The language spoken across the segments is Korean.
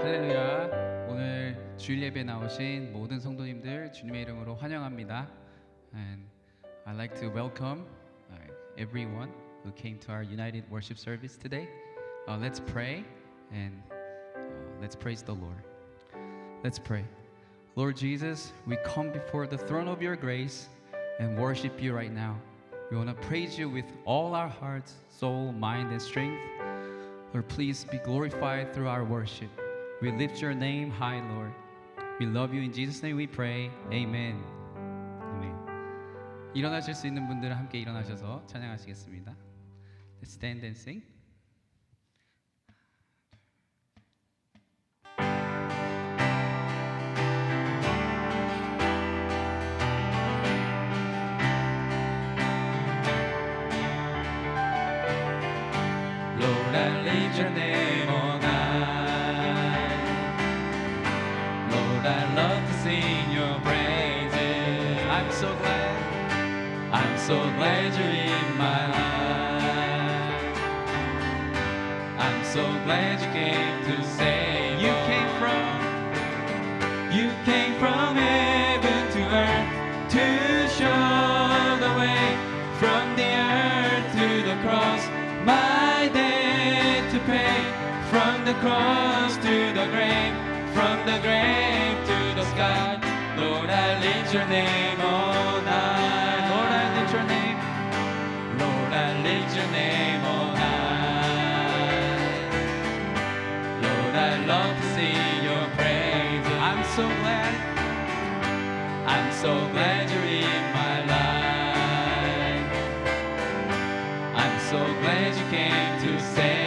할렐루야. 오늘 주일 예배에 나오신 모든 성도님들 주님의 이름으로 환영합니다. And I'd like to welcome everyone who came to our United Worship Service today. Let's pray and let's praise the Lord. Let's pray. Lord Jesus, we come before the throne of your grace and worship you right now. We want to praise you with all our hearts, soul, mind, and strength. Lord, please be glorified through our worship. We lift your name high, Lord. We love you. In Jesus' name we pray. Amen. Amen. 일어나실 수 있는 분들은 함께 일어나셔서 찬양하시겠습니다. Let's stand and sing. Lord, I lift your name on high. Lord, I love to sing your praises. I'm so glad you're in my life. I'm so glad you came to save. You came from heaven to earth to show the way from the earth to the cross. My debt to pay, from the cross to the grave, from the grave to the sky. Lord, I lift your name on high. Lord, I lift your name. Lord, I lift your name on high. Lord, I love to sing your praises. I'm so glad you're in my life. I'm so glad you came to save.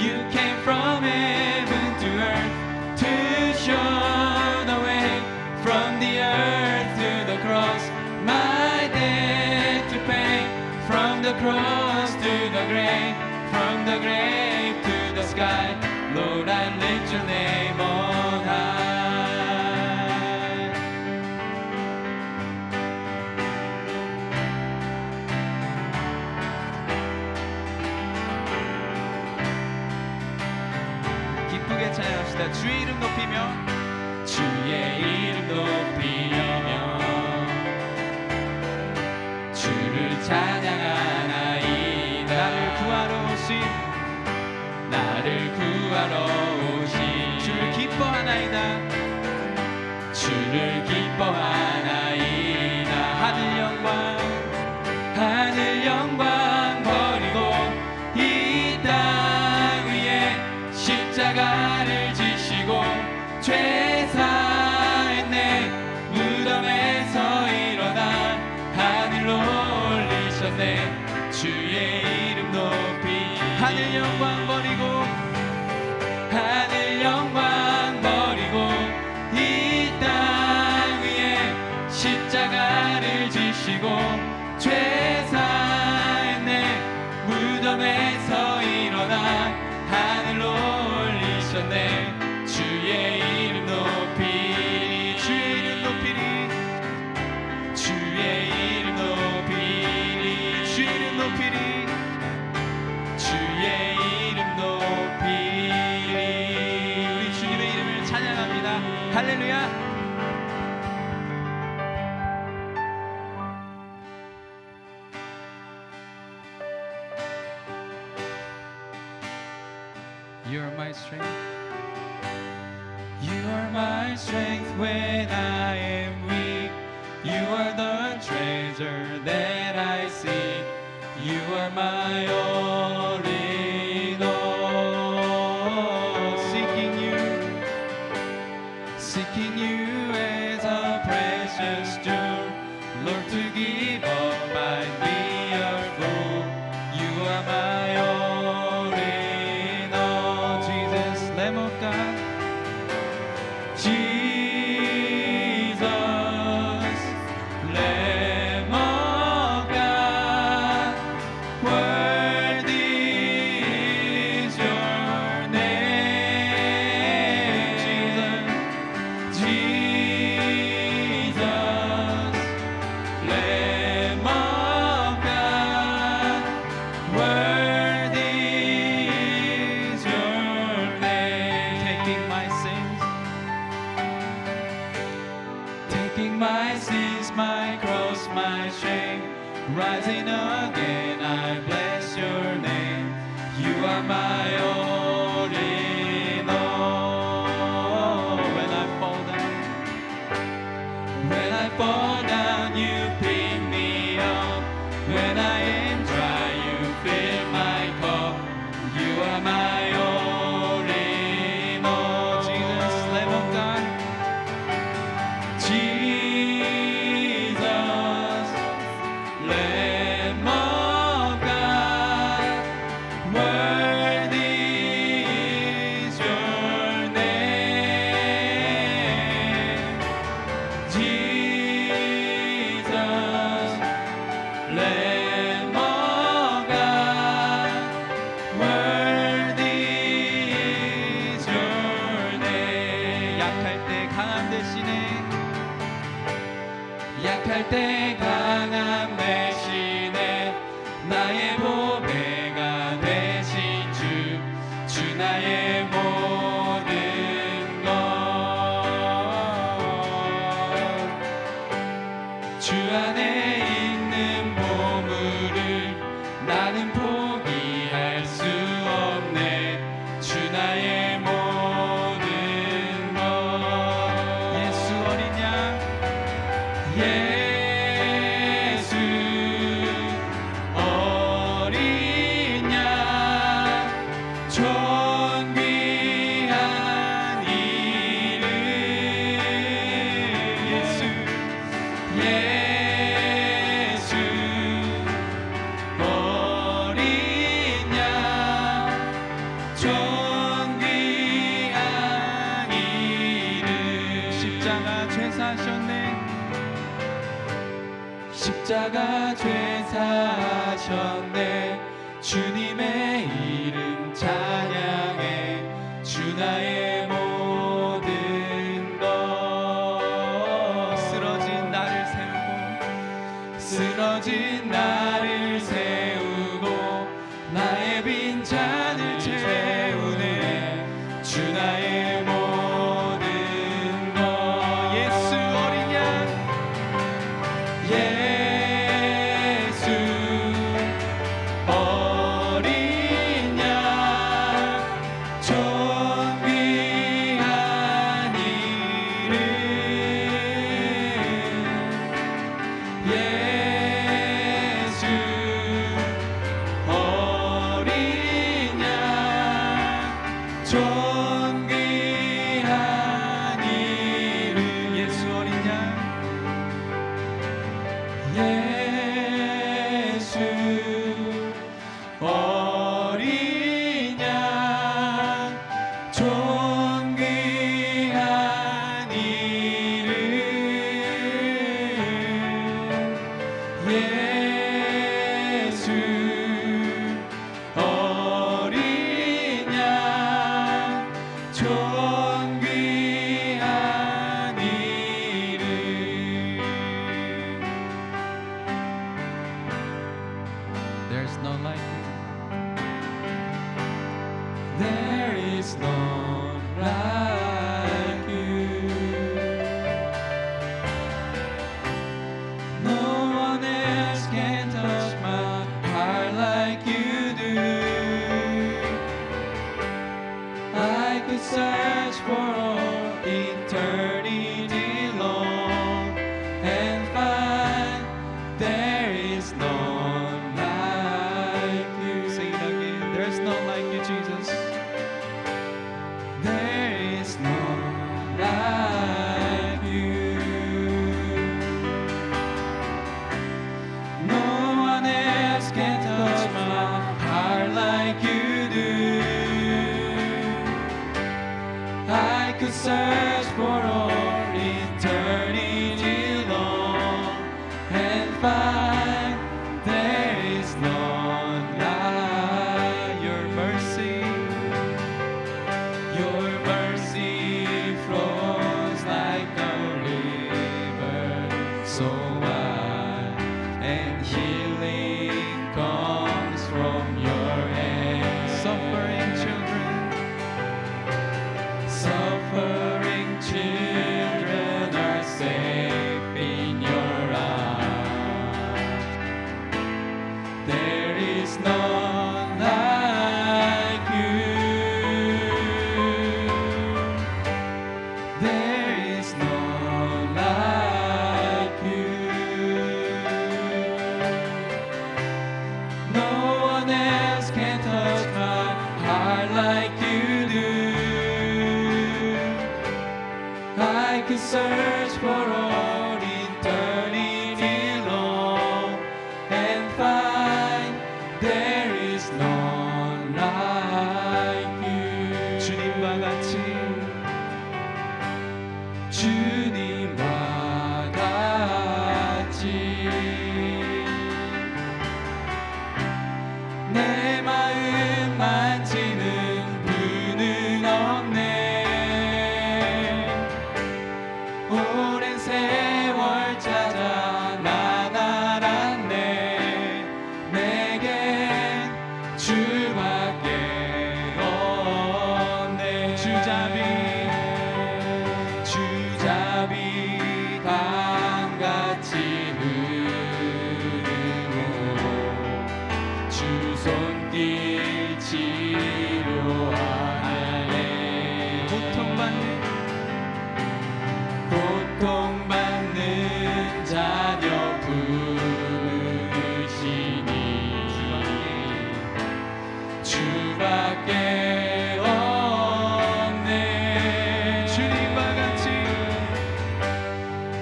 You came from heaven to earth to show the way from the earth to the cross. My debt to pay, from the cross to the grave, from the grave to the sky. Lord, I lift your name on high. 기쁘게 찬양합시다. 주의 이름 높이며 주의 이름 높이며 주를 찬양하나이다. 나를 구하러 오신 주를 기뻐하나이다. 주를 기뻐하나이다. 하늘 영광 버리고 이 땅 위에 십자가를 지시고 죄 사했네. 무덤에서 일어나 하늘로 올리셨네. 주의 이름 높이 하늘 영광 버리고 이 땅 위에 십자가를 지시고 죄 사했네. 무덤에서 일어나 하늘로 올리셨네. 주의 이름 높이리. 주의 이름 높이리. 주의 이름 높이리. 주의 이름 높이리. 주의 이름 높이리. 우리 주님의 이름을 찬양합니다. 할렐루야. You are my strength. You are my strength when I am weak. You are the treasure that I seek. You are my all in all. Seeking you as a precious jewel. Lord, to give up might be a fool. You are my all in all. Jesus, Lamb of God. Jesus, Lamb of God, worthy is your name. Jesus, Lamb is my cross, my shame. Rising again, I bless your name. You are my all in all. When I fall down, when I fall down, you pick me up. When I am dry, you fill my cup. You are my all in all. Jesus, Lamb of God. Jesus, Lamb of God, worthy is your name. Jesus, Lamb of God, worthy is your name. 약할 때 강함 대신에, 약할 때 강함 대신에 나의 보배가 되신 주 나의 모든 것. 주 안에 있는 보물을 나는 포기할 수 없네. 주 나의 모든 것. 예수 어린 양, 예수 어린 양, 존귀한 이름. 예수, 예수 어린 양, 존귀한 이름. 십자가 죄 사셨네. 십자가 죄 사셨네. 주님의 이름 찬양해. 주 나의 모든 것. 쓰러진 나를 세우고, 쓰러진 나를 세우고 나의 빈잔을 채우네. 주 나의 모든 것. 예수 어린 양, 예수 어린 양, 존귀한 이름. 예수 어린 양, 존귀한 이름. 예수 어린 양, 예수 어린 양, 존귀한 이름. 예수 어린 양, 존귀한 이름. There's none like you. There is none like you. No one else can touch my heart like you do. I could search for all eternity long and find there is none like you. Sing it again. There's none like you, Jesus. There is none like you. No one else can touch my heart like you do. I could search for all eternity long and find there is none like your mercy. Your mercy flows like a river so wide, and healing comes from your hand. Suffering children, suffering children are safe in your 흐르고 주 손길 치료하네. 고통받는 자녀 부르시니 주밖에 없네.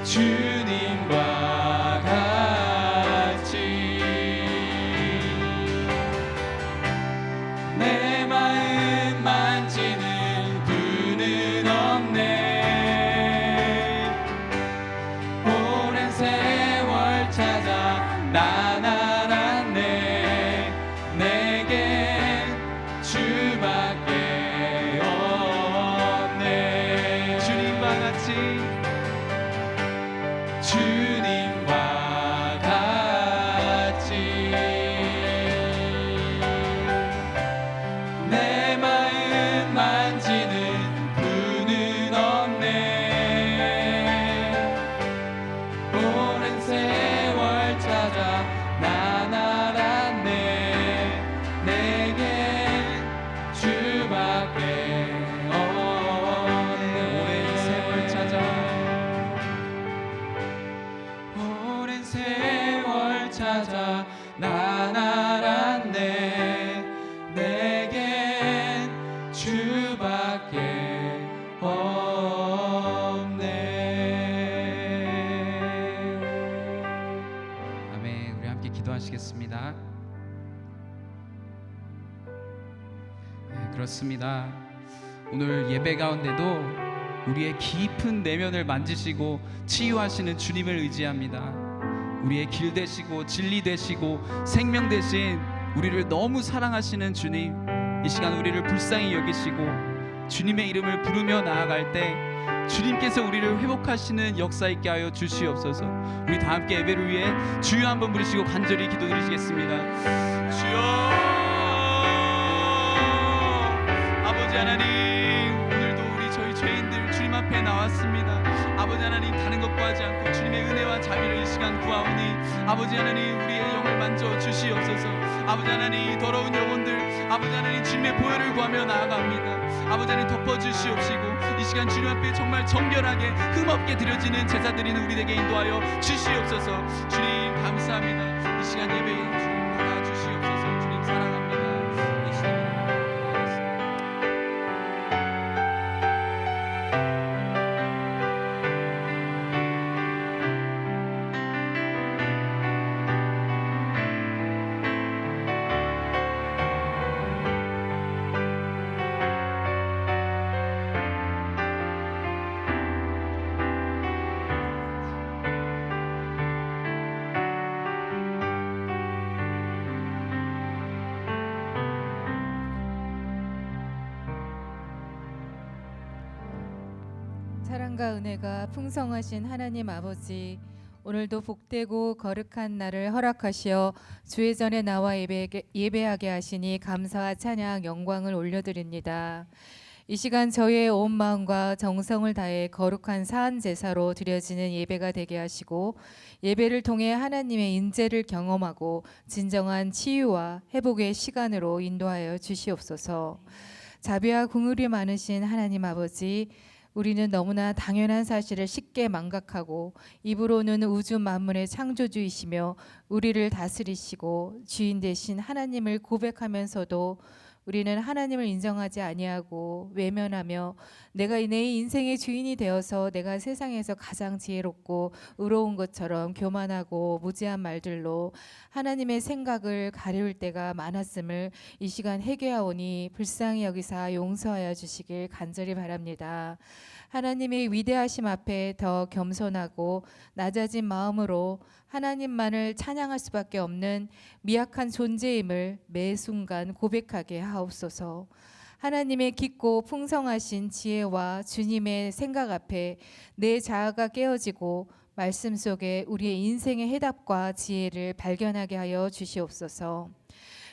주님과 같이 내 마음 만지는 분은 없네. 오랜 세월 찾아 난 알았네. 내겐 주밖에 없네. 주님과 같이 내 마음 만지는 분은 없네. 오랜 세월 찾아 난 알았네. 내겐 주밖에 없네. 오랜 세월 찾아 난 알았네. 내겐 주밖에 없네. 아멘. 우리 함께 기도하시겠습니다. 네, 그렇습니다. 오늘 예배 가운데도 우리의 깊은 내면을 만지시고 치유하시는 주님을 의지합니다. 우리의 길 되시고 진리 되시고 생명 되신 우리를 너무 사랑하시는 주님, 이 시간 우리를 불쌍히 여기시고 주님의 이름을 부르며 나아갈 때 주님께서 우리를 회복하시는 역사 있게 하여 주시옵소서. 우리 다 함께 예배를 위해 주여 한번 부르시고 간절히 기도드리시겠습니다. 주여, 아버지 하나님, 오늘도 우리 저희 죄인들 주님 앞에 나왔습니다. 아버지 하나님, 다른 것 구하지 않고 주님의 은혜와 자비를 이 시간 구하오니 아버지 하나님, 우리의 영을 만져 주시옵소서. 아버지 하나님, 더러운 영혼들 아버지 하나님 주님의 보혈을 구하며 나아갑니다. 아버지 하나님, 덮어주시옵시고 이 시간 주님 앞에 정말 정결하게 흠없게 드려지는 제사 드리는 우리에게 인도하여 주시옵소서. 주님 감사합니다. 이 시간 예배에 주님 받아주시옵소서. 주님 사랑합니다. 예수님 사랑과 은혜가 풍성하신 하나님 아버지, 오늘도 복되고 거룩한 날을 허락하시어 주의 전에 나와 예배하게 하시니 감사와 찬양 영광을 올려드립니다. 이 시간 저희의 온 마음과 정성을 다해 거룩한 사한 제사로 드려지는 예배가 되게 하시고 예배를 통해 하나님의 인재를 경험하고 진정한 치유와 회복의 시간으로 인도하여 주시옵소서. 자비와 긍휼이 많으신 하나님 아버지, 우리는 너무나 당연한 사실을 쉽게 망각하고 입으로는 우주 만물의 창조주이시며 우리를 다스리시고 주인 되신 하나님을 고백하면서도 우리는 하나님을 인정하지 아니하고 외면하며 내가 내 인생의 주인이 되어서 내가 세상에서 가장 지혜롭고 의로운 것처럼 교만하고 무지한 말들로 하나님의 생각을 가리울 때가 많았음을 이 시간 회개하오니 불쌍히 여기사 용서하여 주시길 간절히 바랍니다. 하나님의 위대하심 앞에 더 겸손하고 낮아진 마음으로 하나님만을 찬양할 수밖에 없는 미약한 존재임을 매 순간 고백하게 하옵소서. 하나님의 깊고 풍성하신 지혜와 주님의 생각 앞에 내 자아가 깨어지고 말씀 속에 우리의 인생의 해답과 지혜를 발견하게 하여 주시옵소서.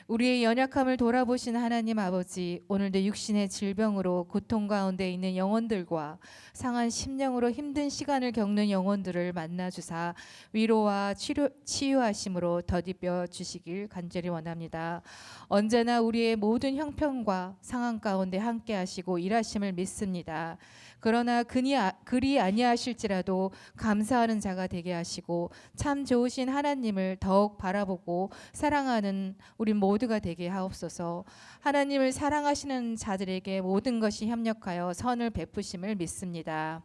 우리의 연약함을 돌아보신 하나님 아버지, 오늘도 육신의 질병으로 고통 가운데 있는 영혼들과 상한 심령으로 힘든 시간을 겪는 영혼들을 만나 주사 위로와 치유하심으로 덧입혀 주시길 간절히 원합니다. 언제나 우리의 모든 형편과 상황 가운데 함께 하시고 일하심을 믿습니다. 그러나 그리 아니하실지라도 감사하는 자가 되게 하시고 참 좋으신 하나님을 더욱 바라보고 사랑하는 우리 모두가 되게 하옵소서. 하나님을 사랑하시는 자들에게 모든 것이 협력하여 선을 베푸심을 믿습니다.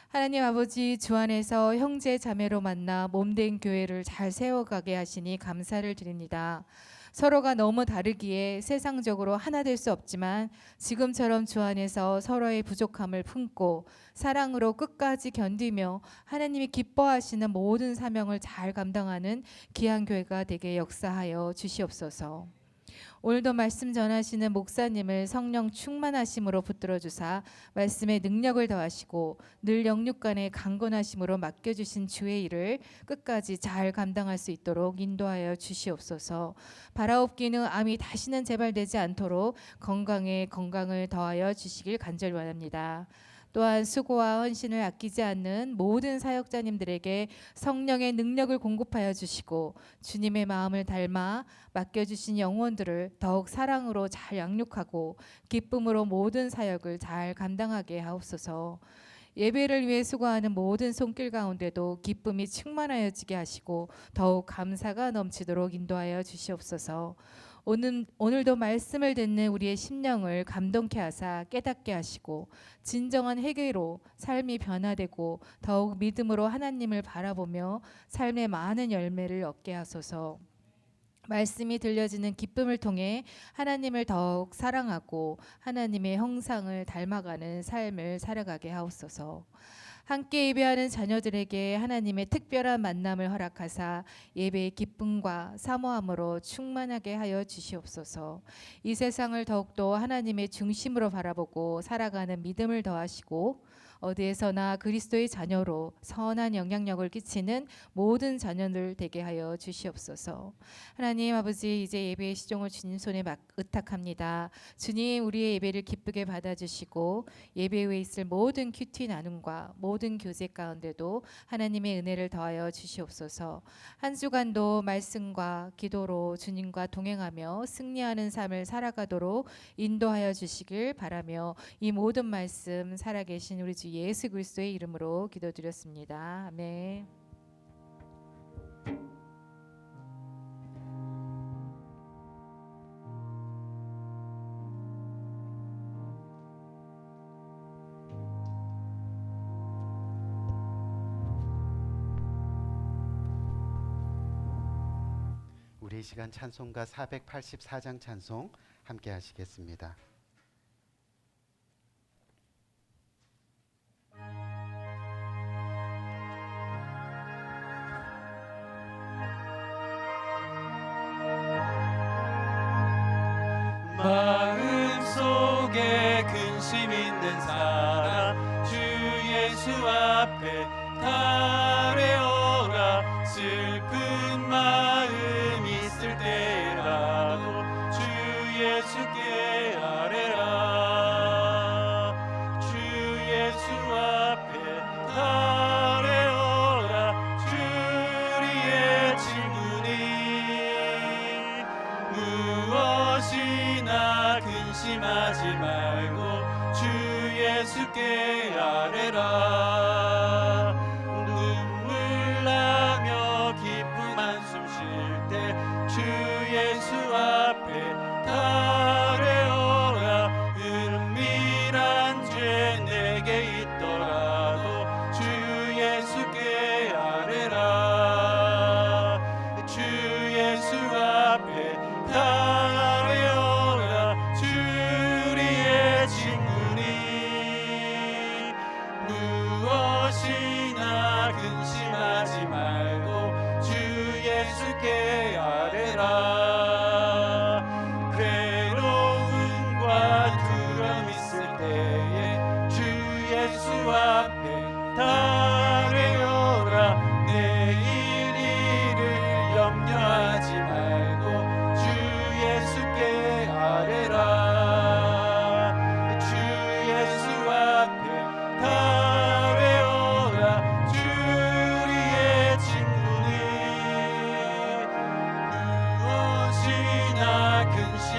하나님 아버지, 주 안에서 형제 자매로 만나 몸된 교회를 잘 세워가게 하시니 감사를 드립니다. 서로가 너무 다르기에 세상적으로 하나 될 수 없지만 지금처럼 주 안에서 서로의 부족함을 품고 사랑으로 끝까지 견디며 하나님이 기뻐하시는 모든 사명을 잘 감당하는 귀한 교회가 되게 역사하여 주시옵소서. 오늘도 말씀 전하시는 목사님을 성령 충만하심으로 붙들어 주사 말씀의 능력을 더하시고 늘 영육간의 강건하심으로 맡겨주신 주의 일을 끝까지 잘 감당할 수 있도록 인도하여 주시옵소서. 바라옵기는 암이 다시는 재발되지 않도록 건강에 건강을 더하여 주시길 간절히 원합니다. 또한 수고와 헌신을 아끼지 않는 모든 사역자님들에게 성령의 능력을 공급하여 주시고 주님의 마음을 닮아 맡겨주신 영혼들을 더욱 사랑으로 잘 양육하고 기쁨으로 모든 사역을 잘 감당하게 하옵소서. 예배를 위해 수고하는 모든 손길 가운데도 기쁨이 충만하여지게 하시고 더욱 감사가 넘치도록 인도하여 주시옵소서. 오늘도 말씀을 듣는 우리의 심령을 감동케 하사 깨닫게 하시고 진정한 회개로 삶이 변화되고 더욱 믿음으로 하나님을 바라보며 삶의 많은 열매를 얻게 하소서. 말씀이 들려지는 기쁨을 통해 하나님을 더욱 사랑하고 하나님의 형상을 닮아가는 삶을 살아가게 하옵소서. 함께 예배하는 자녀들에게 하나님의 특별한 만남을 허락하사 예배의 기쁨과 사모함으로 충만하게 하여 주시옵소서. 이 세상을 더욱더 하나님의 중심으로 바라보고 살아가는 믿음을 더하시고 어디에서나 그리스도의 자녀로 선한 영향력을 끼치는 모든 자녀들 되게 하여 주시옵소서. 하나님 아버지, 이제 예배의 시종을 주님 손에 의탁합니다. 주님, 우리의 예배를 기쁘게 받아주시고 예배 후에 있을 모든 큐티 나눔과 모든 교제 가운데도 하나님의 은혜를 더하여 주시옵소서. 한 주간도 말씀과 기도로 주님과 동행하며 승리하는 삶을 살아가도록 인도하여 주시길 바라며 이 모든 말씀 살아계신 우리 주 예수 그리스도의 이름으로 기도드렸습니다. 아멘. 우리 이 시간 찬송가 484장 찬송 함께 하시겠습니다. 마음속에 근심 있는 사람 주 예수 앞에 달려오라. 슬픈 마음 있을 때라도 주 예수께 아뢰라. 주 예수 앞에 달려오라. 주리의 친구니 무엇이나 근심하지 말고 주 예수께 아뢰라. 눈물 나며 기쁨 한숨 쉴 때 주 예수 앞에 달려오라. 은밀한 죄 내게 있더라도 주 예수께 아뢰라. 주 예수 앞에 달려오라. 주리의 친구니 무엇이나 근심하지 말고 주 예수께 아뢰라. 괴로움과 두려움 있을 때에 주 예수 앞에 달려오라. 내일 일을 염려하지 말고 주 예수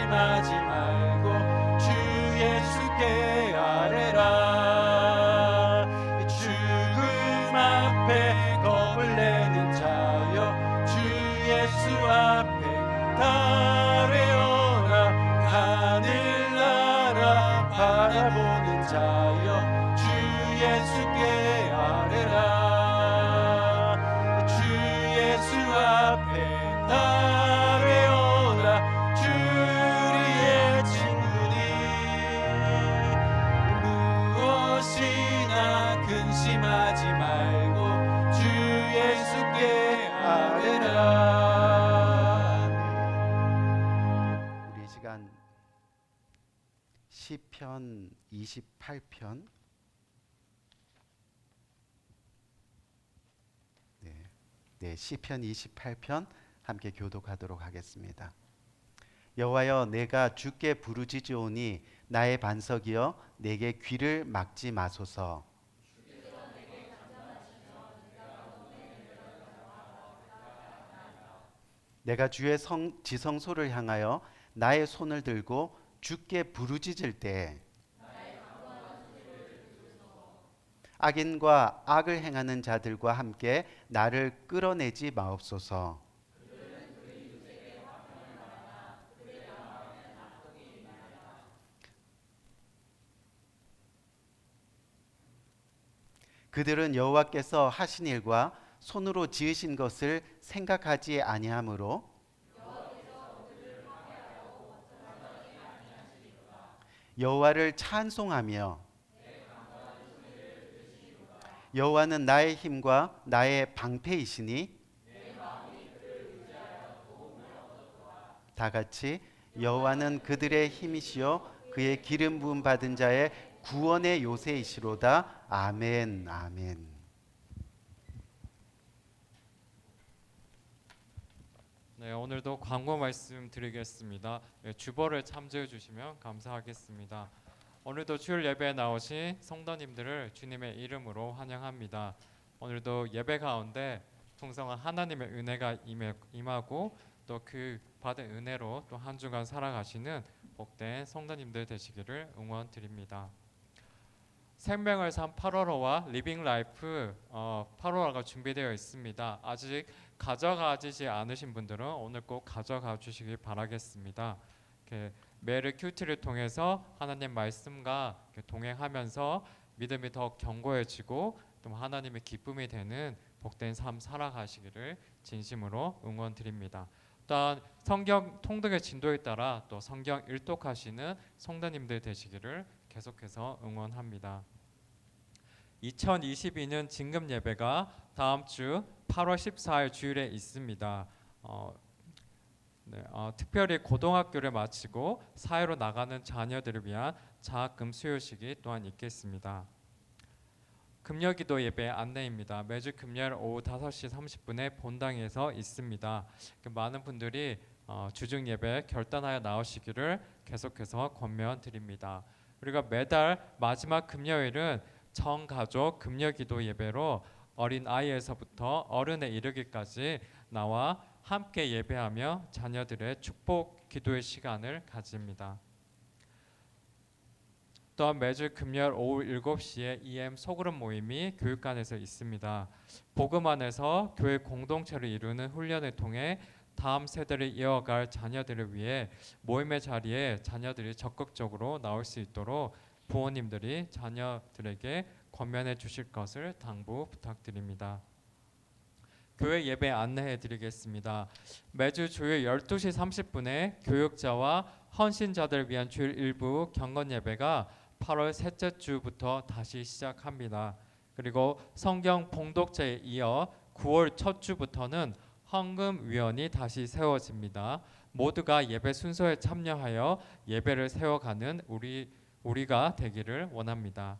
근심하지 말고 주 예수께 아뢰라. 죽음 앞에 겁을 내는 자여 주 예수 앞에 달려라. 하늘나라 바라보는 자여 주 예수께 아뢰라. 주 예수 앞에 달려라. 주리의 친구니 무엇이나 근심하지 말고 주 예수께 아뢰라. 우리 이 시간 시편 28편 시편 28편 함께 교독하도록 하겠습니다. 여호와여 내가 주께 부르짖으오니 나의 반석이여 내게 귀를 막지 마소서. 내가 주의 지성소를 향하여 나의 손을 들고 주께 부르짖을 때 악인과 악을 행하는 자들과 함께 나를 끌어내지 마옵소서. 그들은 여호와께서 하신 일과 손으로 지으신 것을 생각하지 아니하므로 여호와를 찬송하며 여호와는 나의 힘과 나의 방패이시니 다 같이 여호와는 그들의 힘이시요 그의 기름 부음 받은 자의 구원의 요새이시로다. 아멘. 아멘. 네, 오늘도 광고 말씀 드리겠습니다. 네, 주보를 참조해 주시면 감사하겠습니다. 오늘도 주일 예배에 나오신 성도님들을 주님의 이름으로 환영합니다. 오늘도 예배 가운데 풍성한 하나님의 은혜가 임하고 또 그 받은 은혜로 또 한 주간 살아가시는 복된 성도님들 되시기를 응원드립니다. 생명을 산 8월호와 리빙 라이프 8월호가 준비되어 있습니다. 아직 가져가지 않으신 분들은 오늘 꼭 가져가 주시길 바라겠습니다. 매일 큐티를 통해서 하나님 말씀과 동행하면서 믿음이 더 견고해지고 또 하나님의 기쁨이 되는 복된 삶 살아가시기를 진심으로 응원드립니다. 또한 성경 통독의 진도에 따라 또 성경 일독하시는 성도님들 되시기를 계속해서 응원합니다. 2022년 진금 예배가 다음 주 8월 14일 주일에 있습니다. 특별히 고등학교를 마치고 사회로 나가는 자녀들을 위한 장학금 수여식이 또한 있겠습니다. 금요기도 예배 안내입니다. 매주 금요일 오후 5시 30분에 본당에서 있습니다. 많은 분들이 주중 예배 결단하여 나오시기를 계속해서 권면드립니다. 우리가 매달 마지막 금요일은 전가족 금요기도 예배로 어린 아이에서부터 어른에 이르기까지 나와 함께 예배하며 자녀들의 축복 기도의 시간을 가집니다. 또한 매주 금요일 오후 7시에 EM 소그룹 모임이 교육관에서 있습니다. 복음 안에서 교회 공동체를 이루는 훈련을 통해 다음 세대를 이어갈 자녀들을 위해 모임의 자리에 자녀들이 적극적으로 나올 수 있도록 부모님들이 자녀들에게 권면해 주실 것을 당부 부탁드립니다. 교회 예배 안내해 드리겠습니다. 매주 주일 12시 30분에 교육자와 헌신자들 위한 주일 일부 경건 예배가 8월 셋째 주부터 다시 시작합니다. 그리고 성경 봉독제에 이어 9월 첫 주부터는 헌금위원이 다시 세워집니다. 모두가 예배 순서에 참여하여 예배를 세워가는 우리가 되기를 원합니다.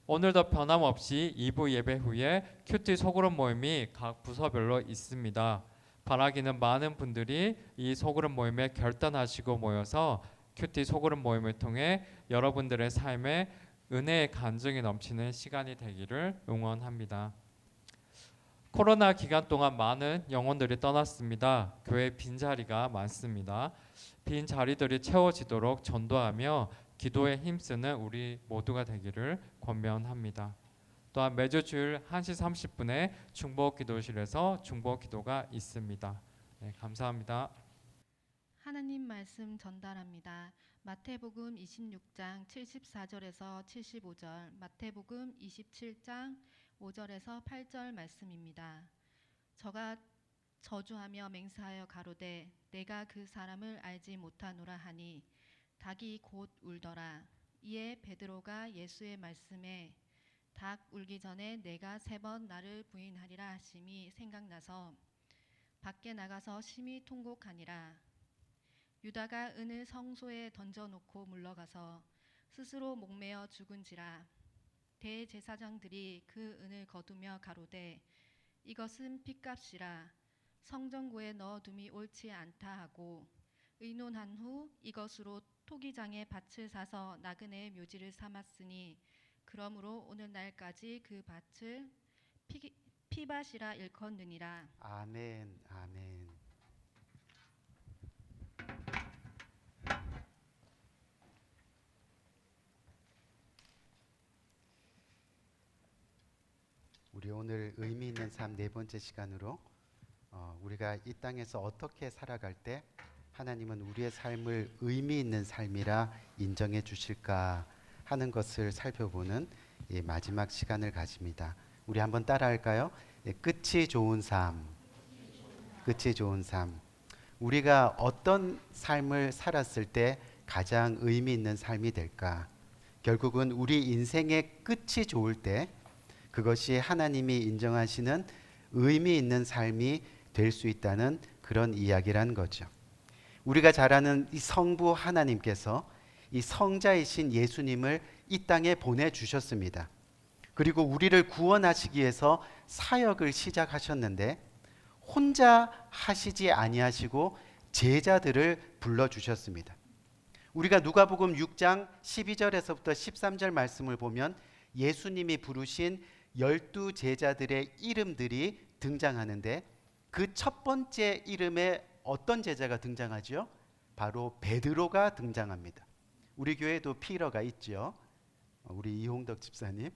오늘도 변함없이 2부 예배 후에 큐티 소그룹 모임이 각 부서별로 있습니다. 바라기는 많은 분들이 이 소그룹 모임에 결단하시고 모여서 큐티 소그룹 모임을 통해 여러분들의 삶에 은혜의 간증이 넘치는 시간이 되기를 응원합니다. 코로나 기간 동안 많은 영혼들이 떠났습니다. 교회 빈자리가 많습니다. 빈 자리들이 채워지도록 전도하며 기도에 힘쓰는 우리 모두가 되기를 권면합니다. 또한 매주 주일 1시 30분에 중보 기도실에서 중보 기도가 있습니다. 네, 감사합니다. 하나님 말씀 전달합니다. 마태복음 26장 74절에서 75절, 마태복음 27장 5절에서 8절 말씀입니다. 저가 저주하며 맹세하여 가로되 내가 그 사람을 알지 못하노라 하니 닭이 곧 울더라. 이에 베드로가 예수의 말씀에 닭 울기 전에 내가 3번 나를 부인하리라 하심이 생각나서 밖에 나가서 심히 통곡하니라. 유다가 은을 성소에 던져놓고 물러가서 스스로 목매어 죽은지라. 대제사장들이 그 은을 거두며 가로되 이것은 핏값이라 성전구에 넣어둠이 옳지 않다 하고 의논한 후 이것으로 토기장에 밭을 사서 나그네의 묘지를 삼았으니 그러므로 오늘날까지 그 밭을 피밭이라 일컫느니라. 아멘. 아멘. 우리 오늘 의미 있는 삶 4번째 시간으로 우리가 이 땅에서 어떻게 살아갈 때 하나님은 우리의 삶을 의미 있는 삶이라 인정해 주실까 하는 것을 살펴보는 이 마지막 시간을 가집니다. 우리 한번 따라할까요? 끝이 좋은 삶. 끝이 좋은 삶. 우리가 어떤 삶을 살았을 때 가장 의미 있는 삶이 될까? 결국은 우리 인생의 끝이 좋을 때 그것이 하나님이 인정하시는 의미 있는 삶이 될 수 있다는 그런 이야기란 거죠. 우리가 잘 아는 이 성부 하나님께서 이 성자이신 예수님을 이 땅에 보내주셨습니다. 그리고 우리를 구원하시기 위해서 사역을 시작하셨는데 혼자 하시지 아니하시고 제자들을 불러주셨습니다. 우리가 누가복음 6장 12절에서부터 13절 말씀을 보면 예수님이 부르신 12 제자들의 이름들이 등장하는데 그 첫 번째 이름에 어떤 제자가 등장하죠? 바로 베드로가 등장합니다. 우리 교회에도 피러가 있죠. 우리 이홍덕 집사님.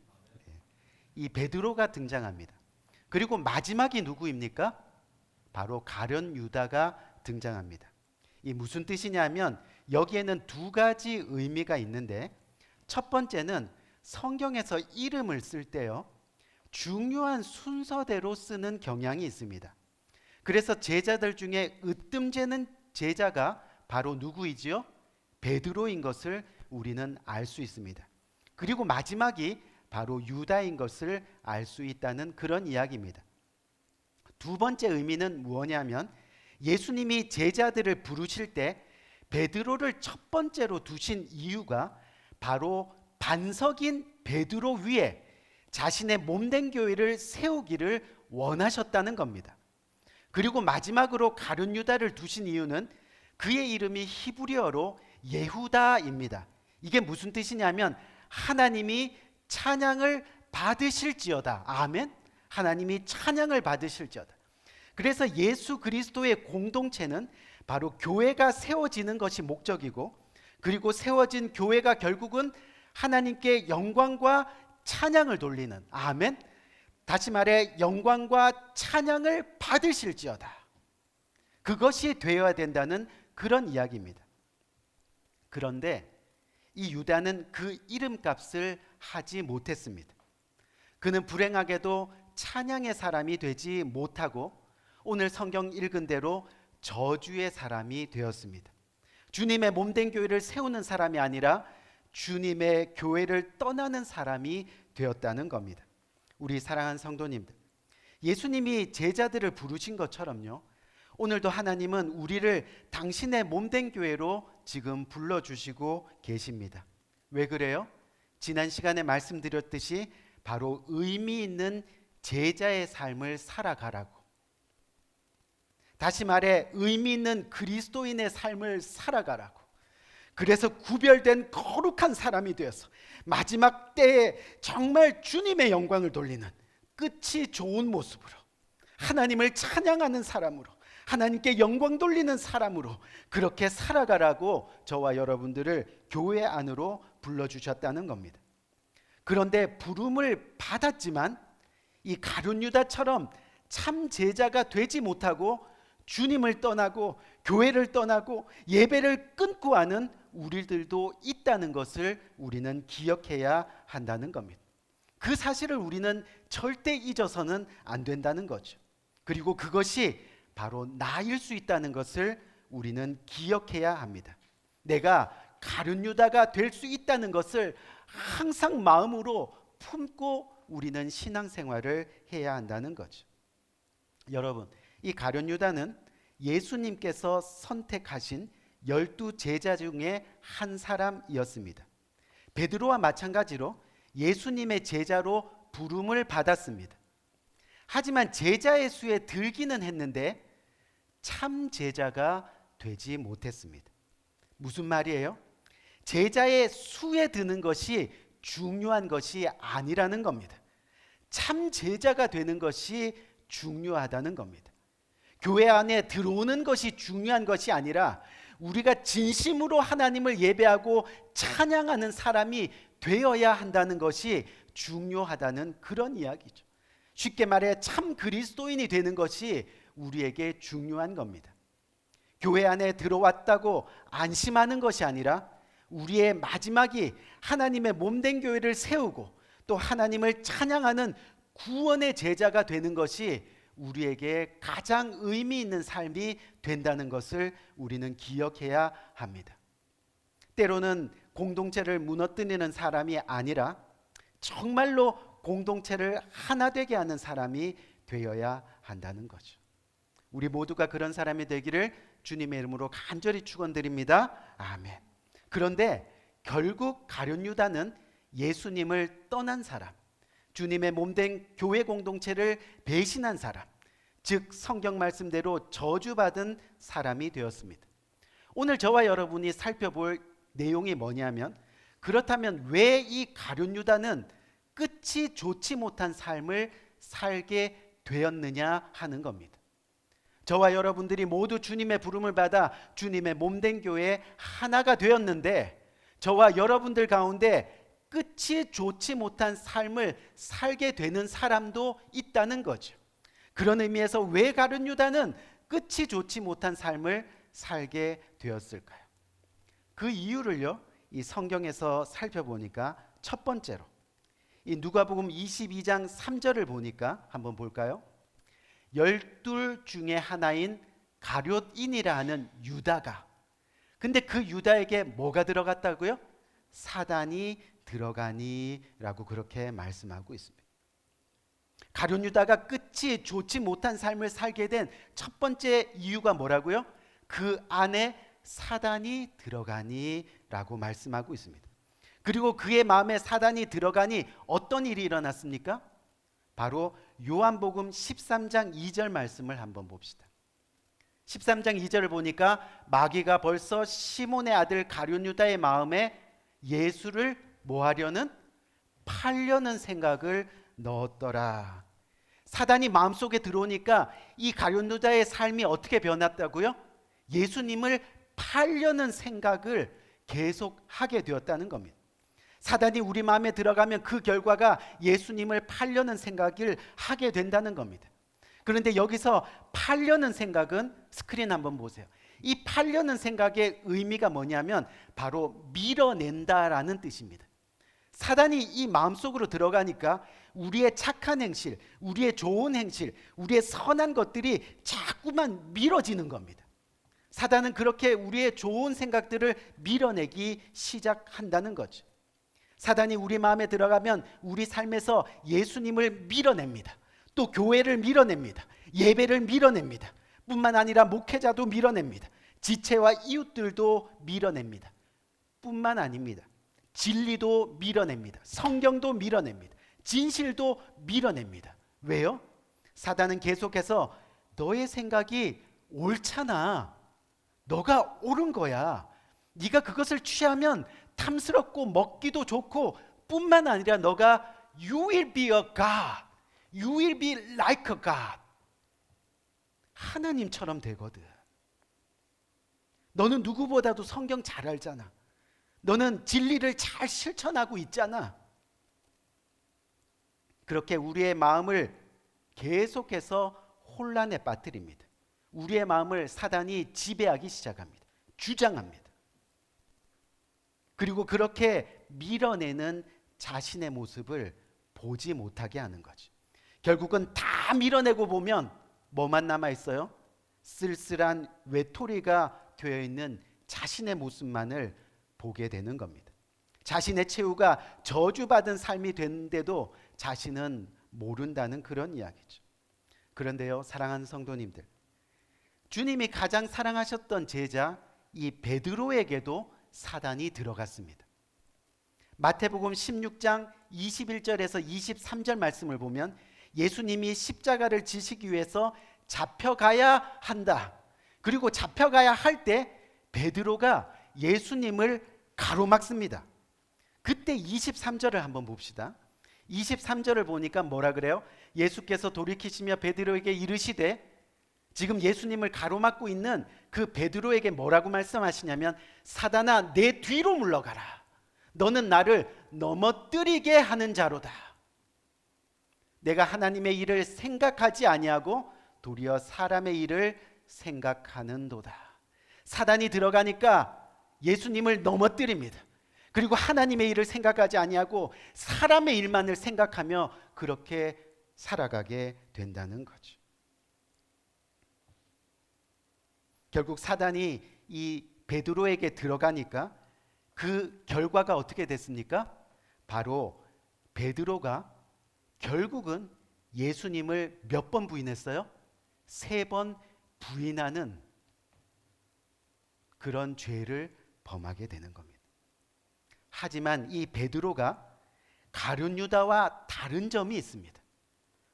이 베드로가 등장합니다. 그리고 마지막이 누구입니까? 바로 가룟 유다가 등장합니다. 이 무슨 뜻이냐면 여기에는 2가지 의미가 있는데 첫 번째는 성경에서 이름을 쓸 때요 중요한 순서대로 쓰는 경향이 있습니다. 그래서 제자들 중에 으뜸되는 제자가 바로 누구이지요? 베드로인 것을 우리는 알 수 있습니다. 그리고 마지막이 바로 유다인 것을 알 수 있다는 그런 이야기입니다. 2번째 의미는 무엇이냐면 예수님이 제자들을 부르실 때 베드로를 첫 번째로 두신 이유가 바로 반석인 베드로 위에 자신의 몸된 교회를 세우기를 원하셨다는 겁니다. 그리고 마지막으로 가룟 유다를 두신 이유는 그의 이름이 히브리어로 예후다입니다. 이게 무슨 뜻이냐면 하나님이 찬양을 받으실지어다. 아멘. 하나님이 찬양을 받으실지어다. 그래서 예수 그리스도의 공동체는 바로 교회가 세워지는 것이 목적이고 그리고 세워진 교회가 결국은 하나님께 영광과 찬양을 돌리는 아멘. 다시 말해 영광과 찬양을 받으실지어다. 그것이 되어야 된다는 그런 이야기입니다. 그런데 이 유다는 그 이름값을 하지 못했습니다. 그는 불행하게도 찬양의 사람이 되지 못하고 오늘 성경 읽은 대로 저주의 사람이 되었습니다. 주님의 몸된 교회를 세우는 사람이 아니라 주님의 교회를 떠나는 사람이 되었다는 겁니다. 우리 사랑하는 성도님들, 예수님이 제자들을 부르신 것처럼요 오늘도 하나님은 우리를 당신의 몸된 교회로 지금 불러주시고 계십니다. 왜 그래요? 지난 시간에 말씀드렸듯이 바로 의미 있는 제자의 삶을 살아가라고, 다시 말해 의미 있는 그리스도인의 삶을 살아가라고, 그래서 구별된 거룩한 사람이 되어서 마지막 때에 정말 주님의 영광을 돌리는 끝이 좋은 모습으로 하나님을 찬양하는 사람으로, 하나님께 영광 돌리는 사람으로 그렇게 살아가라고 저와 여러분들을 교회 안으로 불러주셨다는 겁니다. 그런데 부름을 받았지만 이 가룟 유다처럼 참 제자가 되지 못하고 주님을 떠나고 교회를 떠나고 예배를 끊고 하는 우리들도 있다는 것을 우리는 기억해야 한다는 겁니다. 그 사실을 우리는 절대 잊어서는 안 된다는 거죠. 그리고 그것이 바로 나일 수 있다는 것을 우리는 기억해야 합니다. 내가 가룟 유다가 될 수 있다는 것을 항상 마음으로 품고 우리는 신앙생활을 해야 한다는 거죠. 여러분, 이 가룟 유다는 예수님께서 선택하신 12 제자 중에 한 사람이었습니다. 베드로와 마찬가지로 예수님의 제자로 부름을 받았습니다. 하지만 제자의 수에 들기는 했는데 참 제자가 되지 못했습니다. 무슨 말이에요? 제자의 수에 드는 것이 중요한 것이 아니라는 겁니다. 참 제자가 되는 것이 중요하다는 겁니다. 교회 안에 들어오는 것이 중요한 것이 아니라 우리가 진심으로 하나님을 예배하고 찬양하는 사람이 되어야 한다는 것이 중요하다는 그런 이야기죠. 쉽게 말해 참 그리스도인이 되는 것이 우리에게 중요한 겁니다. 교회 안에 들어왔다고 안심하는 것이 아니라 우리의 마지막이 하나님의 몸된 교회를 세우고 또 하나님을 찬양하는 구원의 제자가 되는 것이 우리에게 가장 의미 있는 삶이 된다는 것을 우리는 기억해야 합니다. 때로는 공동체를 무너뜨리는 사람이 아니라 정말로 공동체를 하나 되게 하는 사람이 되어야 한다는 거죠. 우리 모두가 그런 사람이 되기를 주님의 이름으로 간절히 축원드립니다. 아멘. 그런데 결국 가룟 유다는 예수님을 떠난 사람, 주님의 몸된 교회 공동체를 배신한 사람, 즉 성경 말씀대로 저주받은 사람이 되었습니다. 오늘 저와 여러분이 살펴볼 내용이 뭐냐면, 그렇다면 왜 이 가룟 유다는 끝이 좋지 못한 삶을 살게 되었느냐 하는 겁니다. 저와 여러분들이 모두 주님의 부름을 받아 주님의 몸된 교회 하나가 되었는데, 저와 여러분들 가운데 끝이 좋지 못한 삶을 살게 되는 사람도 있다는 거죠. 그런 의미에서 왜 가룟 유다는 끝이 좋지 못한 삶을 살게 되었을까요? 그 이유를요, 이 성경에서 살펴보니까 첫 번째로 이 누가복음 22장 3절을 보니까 한번 볼까요? 12 중에 하나인 가룟인이라 하는 유다가, 근데 그 유다에게 뭐가 들어갔다고요? 사단이 들어가니라고 그렇게 말씀하고 있습니다. 가룟 유다가 끝이 좋지 못한 삶을 살게 된 첫 번째 이유가 뭐라고요? 그 안에 사단이 들어가니라고 말씀하고 있습니다. 그리고 그의 마음에 사단이 들어가니 어떤 일이 일어났습니까? 바로 요한복음 13장 2절 말씀을 한번 봅시다. 13장 2절을 보니까 마귀가 벌써 시몬의 아들 가룟 유다의 마음에 예수를 뭐 하려는? 팔려는 생각을 넣었더라. 사단이 마음속에 들어오니까 이 가룟 유다의 삶이 어떻게 변했다고요? 예수님을 팔려는 생각을 계속 하게 되었다는 겁니다. 사단이 우리 마음에 들어가면 그 결과가 예수님을 팔려는 생각을 하게 된다는 겁니다. 그런데 여기서 팔려는 생각은 스크린 한번 보세요. 이 팔려는 생각의 의미가 뭐냐면 바로 밀어낸다라는 뜻입니다. 사단이 이 마음속으로 들어가니까 우리의 착한 행실, 우리의 좋은 행실, 우리의 선한 것들이 자꾸만 밀어지는 겁니다. 사단은 그렇게 우리의 좋은 생각들을 밀어내기 시작한다는 거죠. 사단이 우리 마음에 들어가면 우리 삶에서 예수님을 밀어냅니다. 또 교회를 밀어냅니다. 예배를 밀어냅니다. 뿐만 아니라 목회자도 밀어냅니다. 지체와 이웃들도 밀어냅니다. 뿐만 아닙니다. 진리도 밀어냅니다. 성경도 밀어냅니다. 진실도 밀어냅니다. 왜요? 사단은 계속해서 너의 생각이 옳잖아. 너가 옳은 거야. 네가 그것을 취하면 탐스럽고 먹기도 좋고 뿐만 아니라 너가 You will be a God. You will be like a God. 하나님처럼 되거든. 너는 누구보다도 성경 잘 알잖아. 너는 진리를 잘 실천하고 있잖아. 그렇게 우리의 마음을 계속해서 혼란에 빠뜨립니다. 우리의 마음을 사단이 지배하기 시작합니다. 주장합니다. 그리고 그렇게 밀어내는 자신의 모습을 보지 못하게 하는 거죠. 결국은 다 밀어내고 보면 뭐만 남아 있어요? 쓸쓸한 외톨이가 되어 있는 자신의 모습만을 보게 되는 겁니다. 자신의 최후가 저주받은 삶이 됐는데도 자신은 모른다는 그런 이야기죠. 그런데요, 사랑하는 성도님들, 주님이 가장 사랑하셨던 제자 이 베드로에게도 사단이 들어갔습니다. 마태복음 16장 21절에서 23절 말씀을 보면 예수님이 십자가를 지시기 위해서 잡혀가야 한다. 그리고 잡혀가야 할 때 베드로가 예수님을 가로막습니다. 그때 23절을 한번 봅시다. 23절을 보니까 뭐라 그래요? 예수께서 돌이키시며 베드로에게 이르시되, 지금 예수님을 가로막고 있는 그 베드로에게 뭐라고 말씀하시냐면, 사단아 내 뒤로 물러가라. 너는 나를 넘어뜨리게 하는 자로다. 내가 하나님의 일을 생각하지 아니하고 도리어 사람의 일을 생각하는도다. 사단이 들어가니까 예수님을 넘어뜨립니다. 그리고 하나님의 일을 생각하지 아니하고 사람의 일만을 생각하며 그렇게 살아가게 된다는 거죠. 결국 사단이 이 베드로에게 들어가니까 그 결과가 어떻게 됐습니까? 바로 베드로가 결국은 예수님을 몇 번 부인했어요? 3번 부인하는 그런 죄를 범하게 되는 겁니다. 하지만 이 베드로가 가룟 유다와 다른 점이 있습니다.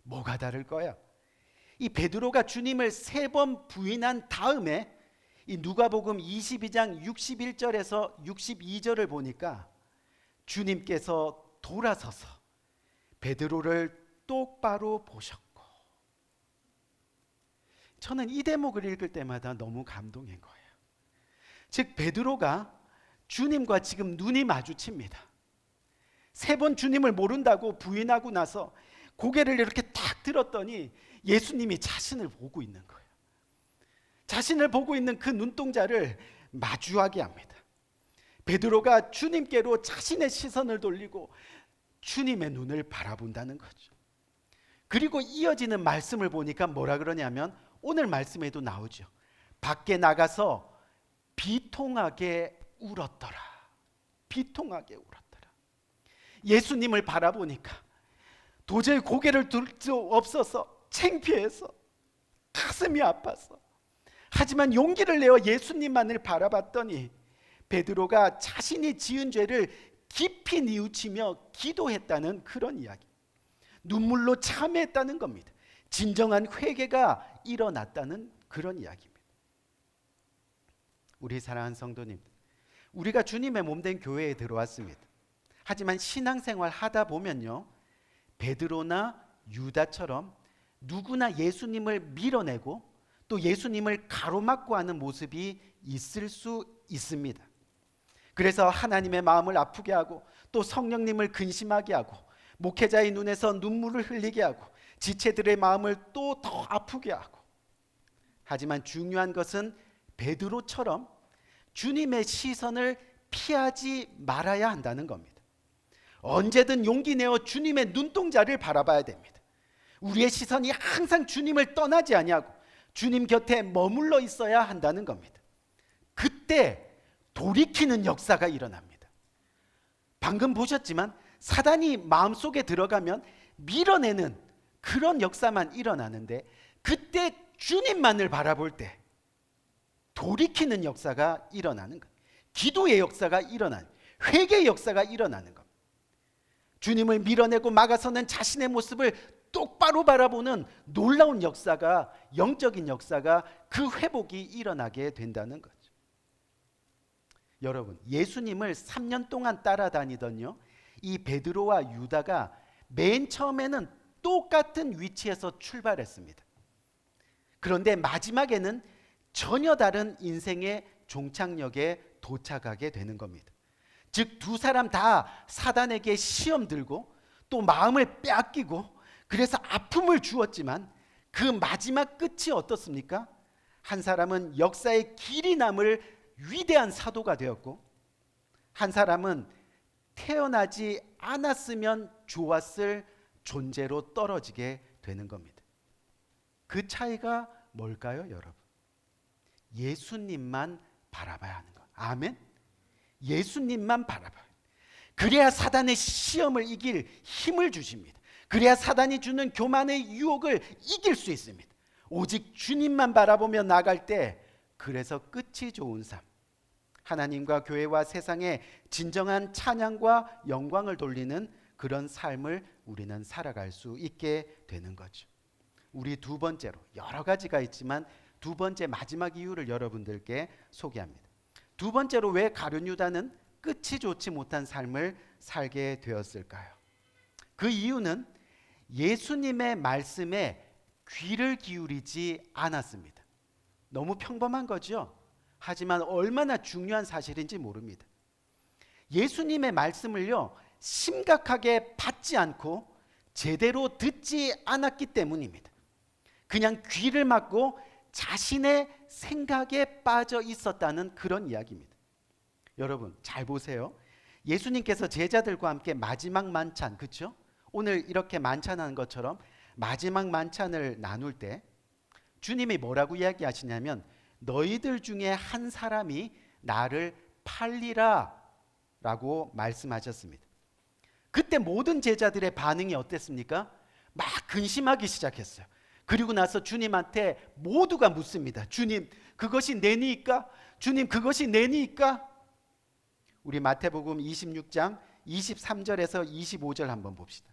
뭐가 다를 거야? 이 베드로가 주님을 3번 부인한 다음에 이 누가복음 22장 61절에서 62절을 보니까 주님께서 돌아서서 베드로를 똑바로 보셨고, 저는 이 대목을 읽을 때마다 너무 감동인 거예요. 즉 베드로가 주님과 지금 눈이 마주칩니다. 3번 주님을 모른다고 부인하고 나서 고개를 이렇게 탁 들었더니 예수님이 자신을 보고 있는 거예요. 자신을 보고 있는 그 눈동자를 마주하게 합니다. 베드로가 주님께로 자신의 시선을 돌리고 주님의 눈을 바라본다는 거죠. 그리고 이어지는 말씀을 보니까 뭐라 그러냐면 오늘 말씀에도 나오죠. 밖에 나가서 비통하게 울었더라. 비통하게 울었더라. 예수님을 바라보니까 도저히 고개를 들 수 없어서 창피해서 가슴이 아팠어. 하지만 용기를 내어 예수님만을 바라봤더니 베드로가 자신이 지은 죄를 깊이 뉘우치며 기도했다는 그런 이야기. 눈물로 참회했다는 겁니다. 진정한 회개가 일어났다는 그런 이야기입니다. 우리 사랑하는 성도님들, 우리가 주님의 몸된 교회에 들어왔습니다. 하지만 신앙생활 하다 보면요, 베드로나 유다처럼 누구나 예수님을 밀어내고 또 예수님을 가로막고 하는 모습이 있을 수 있습니다. 그래서 하나님의 마음을 아프게 하고 또 성령님을 근심하게 하고 목회자의 눈에서 눈물을 흘리게 하고 지체들의 마음을 또 더 아프게 하고, 하지만 중요한 것은 베드로처럼 주님의 시선을 피하지 말아야 한다는 겁니다. 언제든 용기 내어 주님의 눈동자를 바라봐야 됩니다. 우리의 시선이 항상 주님을 떠나지 아니하고 주님 곁에 머물러 있어야 한다는 겁니다. 그때 돌이키는 역사가 일어납니다. 방금 보셨지만 사단이 마음속에 들어가면 밀어내는 그런 역사만 일어나는데, 그때 주님만을 바라볼 때 돌이키는 역사가 일어나는 거예요. 기도의 역사가 일어나는, 회개의 역사가 일어나는 겁니다. 주님을 밀어내고 막아서는 자신의 모습을 똑바로 바라보는 놀라운 역사가, 영적인 역사가, 그 회복이 일어나게 된다는 거죠. 여러분, 예수님을 3년 동안 따라다니던요, 이 베드로와 유다가 맨 처음에는 똑같은 위치에서 출발했습니다. 그런데 마지막에는 전혀 다른 인생의 종착역에 도착하게 되는 겁니다. 즉 두 사람 다 사단에게 시험 들고 또 마음을 빼앗기고 그래서 아픔을 주었지만 그 마지막 끝이 어떻습니까? 한 사람은 역사의 길이 남을 위대한 사도가 되었고 한 사람은 태어나지 않았으면 좋았을 존재로 떨어지게 되는 겁니다. 그 차이가 뭘까요, 여러분? 예수님만 바라봐야 하는 것. 아멘. 예수님만 바라봐요. 그래야 사단의 시험을 이길 힘을 주십니다. 그래야 사단이 주는 교만의 유혹을 이길 수 있습니다. 오직 주님만 바라보며 나갈 때 그래서 끝이 좋은 삶, 하나님과 교회와 세상에 진정한 찬양과 영광을 돌리는 그런 삶을 우리는 살아갈 수 있게 되는 거죠. 우리 두 번째로, 여러 가지가 있지만 두 번째 마지막 이유를 여러분들께 소개합니다. 두 번째로 왜 가룟 유다는 끝이 좋지 못한 삶을 살게 되었을까요? 그 이유는 예수님의 말씀에 귀를 기울이지 않았습니다. 너무 평범한 거죠. 하지만 얼마나 중요한 사실인지 모릅니다. 예수님의 말씀을요, 심각하게 받지 않고 제대로 듣지 않았기 때문입니다. 그냥 귀를 막고 자신의 생각에 빠져 있었다는 그런 이야기입니다. 여러분 잘 보세요. 예수님께서 제자들과 함께 마지막 만찬, 그렇죠? 오늘 이렇게 만찬하는 것처럼 마지막 만찬을 나눌 때 주님이 뭐라고 이야기하시냐면 너희들 중에 한 사람이 나를 팔리라 라고 말씀하셨습니다. 그때 모든 제자들의 반응이 어땠습니까? 막 근심하기 시작했어요. 그리고 나서 주님한테 모두가 묻습니다. 주님, 그것이 내니까? 주님, 그것이 내니까? 우리 마태복음 26장 23절에서 25절 한번 봅시다.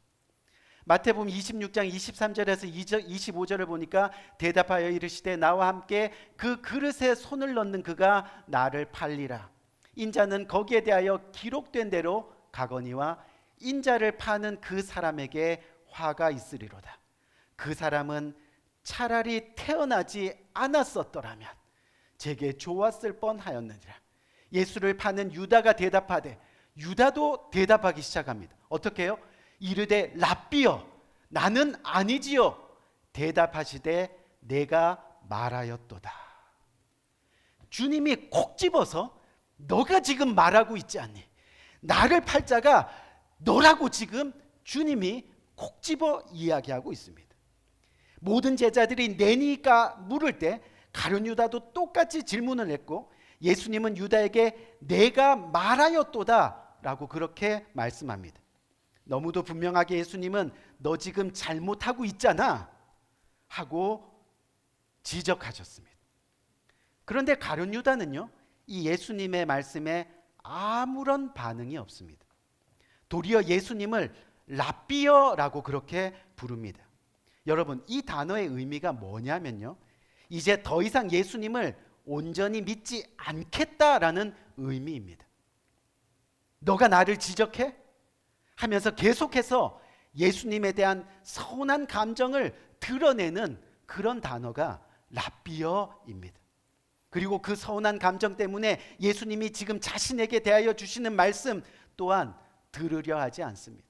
마태복음 26장 23절에서 25절을 보니까 대답하여 이르시되 나와 함께 그 그릇에 손을 넣는 그가 나를 팔리라. 인자는 거기에 대하여 기록된 대로 가거니와 인자를 파는 그 사람에게 화가 있으리로다. 그 사람은 차라리 태어나지 않았었더라면 제게 좋았을 뻔하였느니라. 예수를 파는 유다가 대답하되 유다도 대답하기 시작합니다. 어떻게 해요? 이르되 랍비여 나는 아니지요. 대답하시되 내가 말하였도다. 주님이 콕 집어서 너가 지금 말하고 있지 않니? 나를 팔 자가 너라고 지금 주님이 콕 집어 이야기하고 있습니다. 모든 제자들이 내니까 물을 때 가룟 유다도 똑같이 질문을 했고 예수님은 유다에게 내가 말하였도다 라고 그렇게 말씀합니다. 너무도 분명하게 예수님은 너 지금 잘못하고 있잖아 하고 지적하셨습니다. 그런데 가룟 유다는요, 이 예수님의 말씀에 아무런 반응이 없습니다. 도리어 예수님을 랍비여라고 그렇게 부릅니다. 여러분 이 단어의 의미가 뭐냐면요, 이제 더 이상 예수님을 온전히 믿지 않겠다라는 의미입니다. 너가 나를 지적해? 하면서 계속해서 예수님에 대한 서운한 감정을 드러내는 그런 단어가 랍비여입니다. 그리고 그 서운한 감정 때문에 예수님이 지금 자신에게 대하여 주시는 말씀 또한 들으려 하지 않습니다.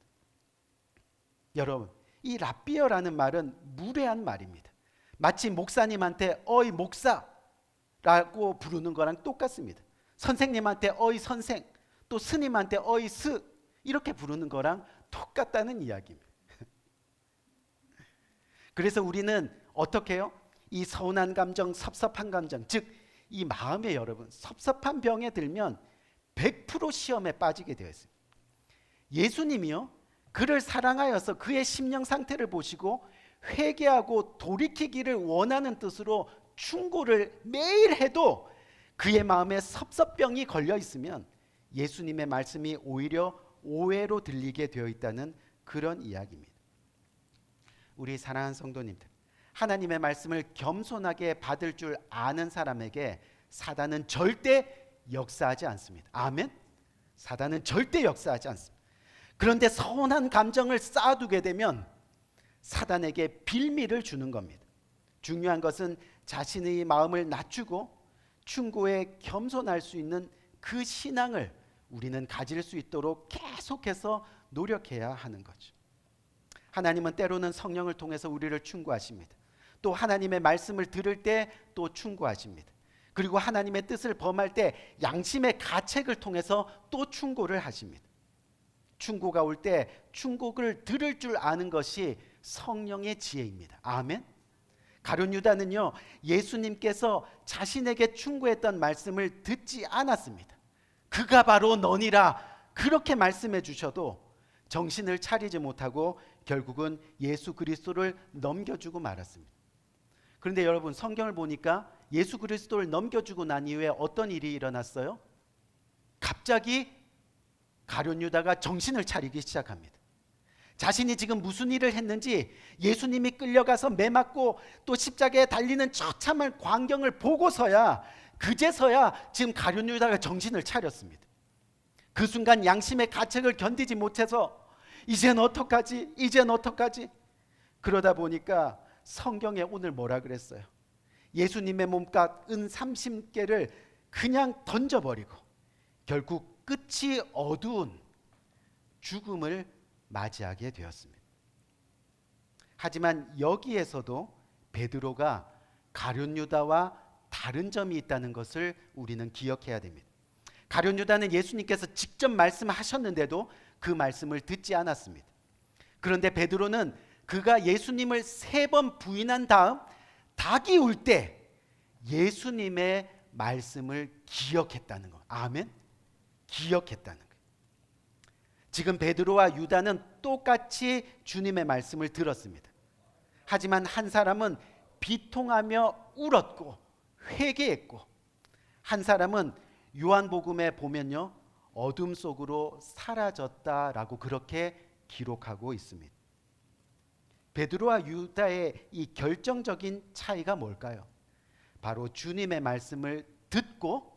여러분 이 랍비여라는 말은 무례한 말입니다. 마치 목사님한테 어이 목사라고 부르는 거랑 똑같습니다. 선생님한테 어이 선생, 또 스님한테 어이 스 이렇게 부르는 거랑 똑같다는 이야기입니다. 그래서 우리는 어떻게 해요? 이 서운한 감정, 섭섭한 감정, 즉 이 마음에 여러분 섭섭한 병에 들면 100% 시험에 빠지게 되어 있습니다. 예수님이요 그를 사랑하여서 그의 심령 상태를 보시고 회개하고 돌이키기를 원하는 뜻으로 충고를 매일 해도 그의 마음에 섭섭병이 걸려 있으면 예수님의 말씀이 오히려 오해로 들리게 되어 있다는 그런 이야기입니다. 우리 사랑하는 성도님들, 하나님의 말씀을 겸손하게 받을 줄 아는 사람에게 사단은 절대 역사하지 않습니다. 아멘? 사단은 절대 역사하지 않습니다. 그런데 서운한 감정을 쌓아두게 되면 사단에게 빌미를 주는 겁니다. 중요한 것은 자신의 마음을 낮추고 충고에 겸손할 수 있는 그 신앙을 우리는 가질 수 있도록 계속해서 노력해야 하는 거죠. 하나님은 때로는 성령을 통해서 우리를 충고하십니다. 또 하나님의 말씀을 들을 때 또 충고하십니다. 그리고 하나님의 뜻을 범할 때 양심의 가책을 통해서 또 충고를 하십니다. 충고가 올 때 충고를 들을 줄 아는 것이 성령의 지혜입니다. 아멘. 가룟 유다는요, 예수님께서 자신에게 충고했던 말씀을 듣지 않았습니다. 그가 바로 너니라 그렇게 말씀해 주셔도 정신을 차리지 못하고 결국은 예수 그리스도를 넘겨주고 말았습니다. 그런데 여러분, 성경을 보니까 예수 그리스도를 넘겨주고 난 이후에 어떤 일이 일어났어요? 갑자기 가룟 유다가 정신을 차리기 시작합니다. 자신이 지금 무슨 일을 했는지, 예수님이 끌려가서 매맞고 또 십자가에 달리는 처참한 광경을 보고서야, 그제서야 지금 가룟 유다가 정신을 차렸습니다. 그 순간 양심의 가책을 견디지 못해서 이젠 어떡하지? 이젠 어떡하지? 그러다 보니까 성경에 오늘 뭐라 그랬어요? 예수님의 몸값 은 30개를 그냥 던져버리고 결국 끝이 어두운 죽음을 맞이하게 되었습니다. 하지만 여기에서도 베드로가 가룟 유다와 다른 점이 있다는 것을 우리는 기억해야 됩니다. 가룟 유다는 예수님께서 직접 말씀하셨는데도 그 말씀을 듣지 않았습니다. 그런데 베드로는 그가 예수님을 3번 부인한 다음 닭이 울 때 예수님의 말씀을 기억했다는 것. 아멘. 기억했다는 것. 지금 베드로와 유다는 똑같이 주님의 말씀을 들었습니다. 하지만 한 사람은 비통하며 울었고 회개했고, 한 사람은 요한복음에 보면요, 어둠 속으로 사라졌다라고 그렇게 기록하고 있습니다. 베드로와 유다의 이 결정적인 차이가 뭘까요? 바로 주님의 말씀을 듣고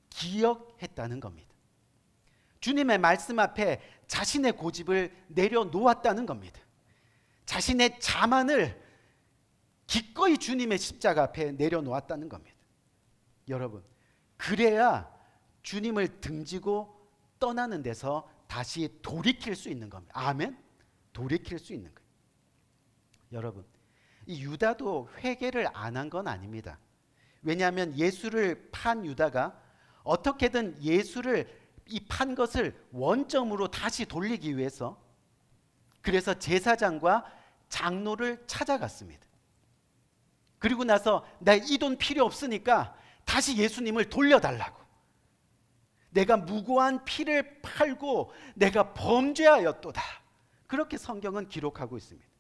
기억했다는 겁니다. 주님의 말씀 앞에 자신의 고집을 내려놓았다는 겁니다. 자신의 자만을 기꺼이 주님의 십자가 앞에 내려놓았다는 겁니다. 여러분, 그래야 주님을 등지고 떠나는 데서 다시 돌이킬 수 있는 겁니다. 아멘? 돌이킬 수 있는 거예요. 여러분, 이 유다도 회개를 안 한 건 아닙니다. 왜냐하면 예수를 판 유다가 어떻게든 예수를 이 판 것을 원점으로 다시 돌리기 위해서, 그래서 제사장과 장로를 찾아갔습니다. 그리고 나서 나 이 돈 필요 없으니까 다시 예수님을 돌려달라고, 내가 무고한 피를 팔고 내가 범죄하였도다, 그렇게 성경은 기록하고 있습니다.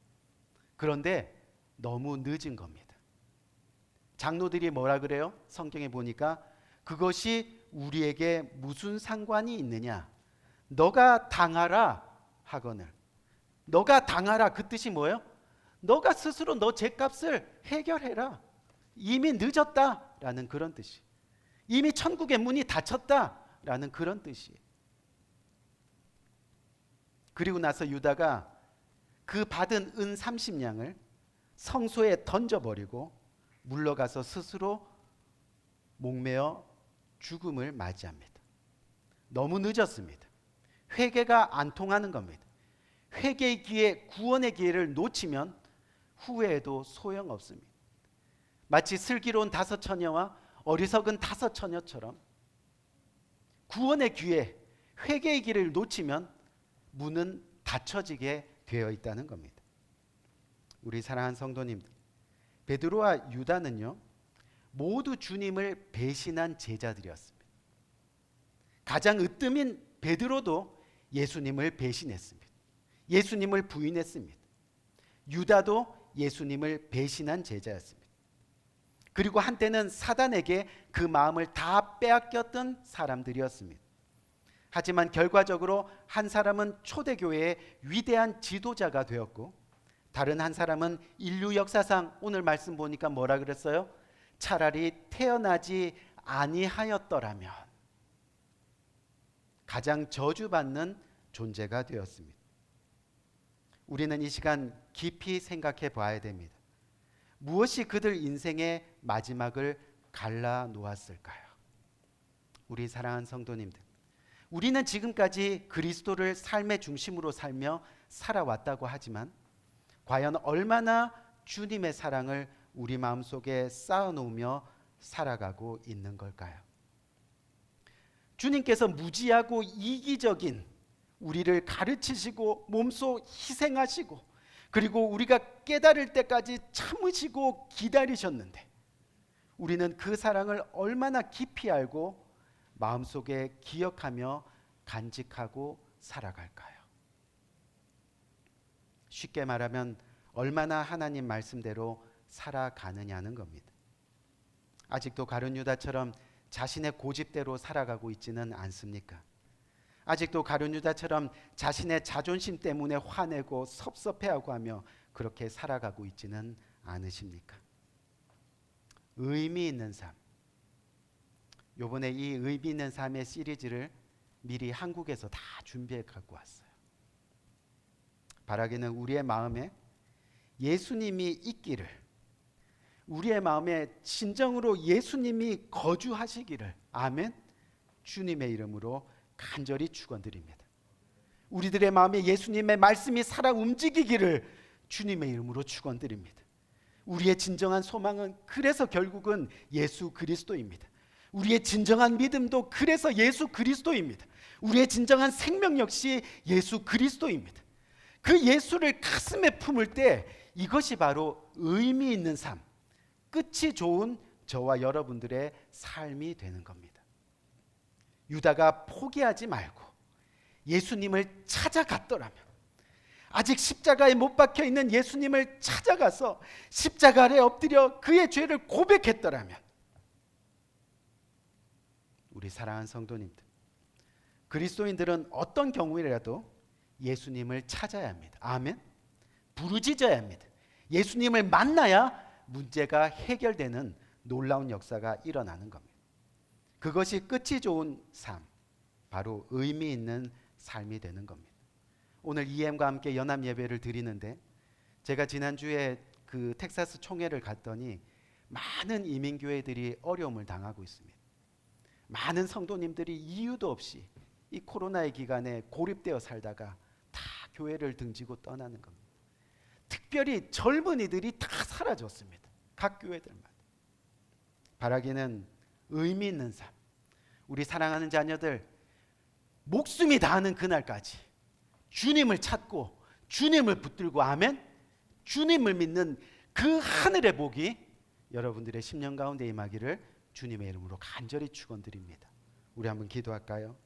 그런데 너무 늦은 겁니다. 장로들이 뭐라 그래요? 성경에 보니까 그것이 우리에게 무슨 상관이 있느냐, 너가 당하라 하거늘. 너가 당하라, 그 뜻이 뭐예요? 너가 스스로 너 죄값을 해결해라. 이미 늦었다라는 그런 뜻이, 이미 천국의 문이 닫혔다라는 그런 뜻이에요. 그리고 나서 유다가 그 받은 은 30냥을 성소에 던져버리고 물러가서 스스로 목매어 죽음을 맞이합니다. 너무 늦었습니다. 회개가 안 통하는 겁니다. 회개의 기회, 구원의 기회를 놓치면 후회해도 소용없습니다. 마치 슬기로운 5 처녀와 어리석은 5 처녀처럼 구원의 기회, 회개의 기회를 놓치면 문은 닫혀지게 되어 있다는 겁니다. 우리 사랑하는 성도님들, 베드로와 유다는요, 모두 주님을 배신한 제자들이었습니다. 가장 으뜸인 베드로도 예수님을 배신했습니다. 예수님을 부인했습니다. 유다도 예수님을 배신한 제자였습니다. 그리고 한때는 사단에게 그 마음을 다 빼앗겼던 사람들이었습니다. 하지만 결과적으로 한 사람은 초대교회의 위대한 지도자가 되었고, 다른 한 사람은 인류 역사상 오늘 말씀 보니까 뭐라 그랬어요? 차라리 태어나지 아니하였더라면 가장 저주받는 존재가 되었습니다. 우리는 이 시간 깊이 생각해 봐야 됩니다. 무엇이 그들 인생의 마지막을 갈라 놓았을까요? 우리 사랑하는 성도님들, 우리는 지금까지 그리스도를 삶의 중심으로 살며 살아왔다고 하지만 과연 얼마나 주님의 사랑을 우리 마음속에 쌓아놓으며 살아가고 있는 걸까요? 주님께서 무지하고 이기적인 우리를 가르치시고 몸소 희생하시고 그리고 우리가 깨달을 때까지 참으시고 기다리셨는데 우리는 그 사랑을 얼마나 깊이 알고 마음속에 기억하며 간직하고 살아갈까요? 쉽게 말하면 얼마나 하나님 말씀대로 살아가느냐는 겁니다. 아직도 가룟 유다처럼 자신의 고집대로 살아가고 있지는 않습니까? 아직도 가룟 유다처럼 자신의 자존심 때문에 화내고 섭섭해하고 하며 그렇게 살아가고 있지는 않으십니까? 의미 있는 삶. 요번에 이 의미 있는 삶의 시리즈를 미리 한국에서 다 준비해 갖고 왔어요. 바라기는 우리의 마음에 예수님이 있기를, 우리의 마음에 진정으로 예수님이 거주하시기를, 아멘. 주님의 이름으로 간절히 축원드립니다. 우리들의 마음에 예수님의 말씀이 살아 움직이기를 주님의 이름으로 축원드립니다. 우리의 진정한 소망은 그래서 결국은 예수 그리스도입니다. 우리의 진정한 믿음도 그래서 예수 그리스도입니다. 우리의 진정한 생명 역시 예수 그리스도입니다. 그 예수를 가슴에 품을 때 이것이 바로 의미 있는 삶, 끝이 좋은 저와 여러분들의 삶이 되는 겁니다. 유다가 포기하지 말고 예수님을 찾아갔더라면, 아직 십자가에 못 박혀 있는 예수님을 찾아가서 십자가 아래 엎드려 그의 죄를 고백했더라면, 우리 사랑하는 성도님들, 그리스도인들은 어떤 경우에라도 예수님을 찾아야 합니다. 아멘. 부르짖어야 합니다. 예수님을 만나야 문제가 해결되는 놀라운 역사가 일어나는 겁니다. 그것이 끝이 좋은 삶, 바로 의미 있는 삶이 되는 겁니다. 오늘 EM과 함께 연합 예배를 드리는데, 제가 지난주에 그 텍사스 총회를 갔더니 많은 이민교회들이 어려움을 당하고 있습니다. 많은 성도님들이 이유도 없이 이 코로나의 기간에 고립되어 살다가 다 교회를 등지고 떠나는 겁니다. 특별히 젊은이들이 다 사라졌습니다. 각 교회들마다. 바라기는 의미 있는 삶, 우리 사랑하는 자녀들 목숨이 다하는 그날까지 주님을 찾고 주님을 붙들고, 아멘, 주님을 믿는 그 하늘의 복이 여러분들의 심령 가운데 임하기를 주님의 이름으로 간절히 축원드립니다. 우리 한번 기도할까요?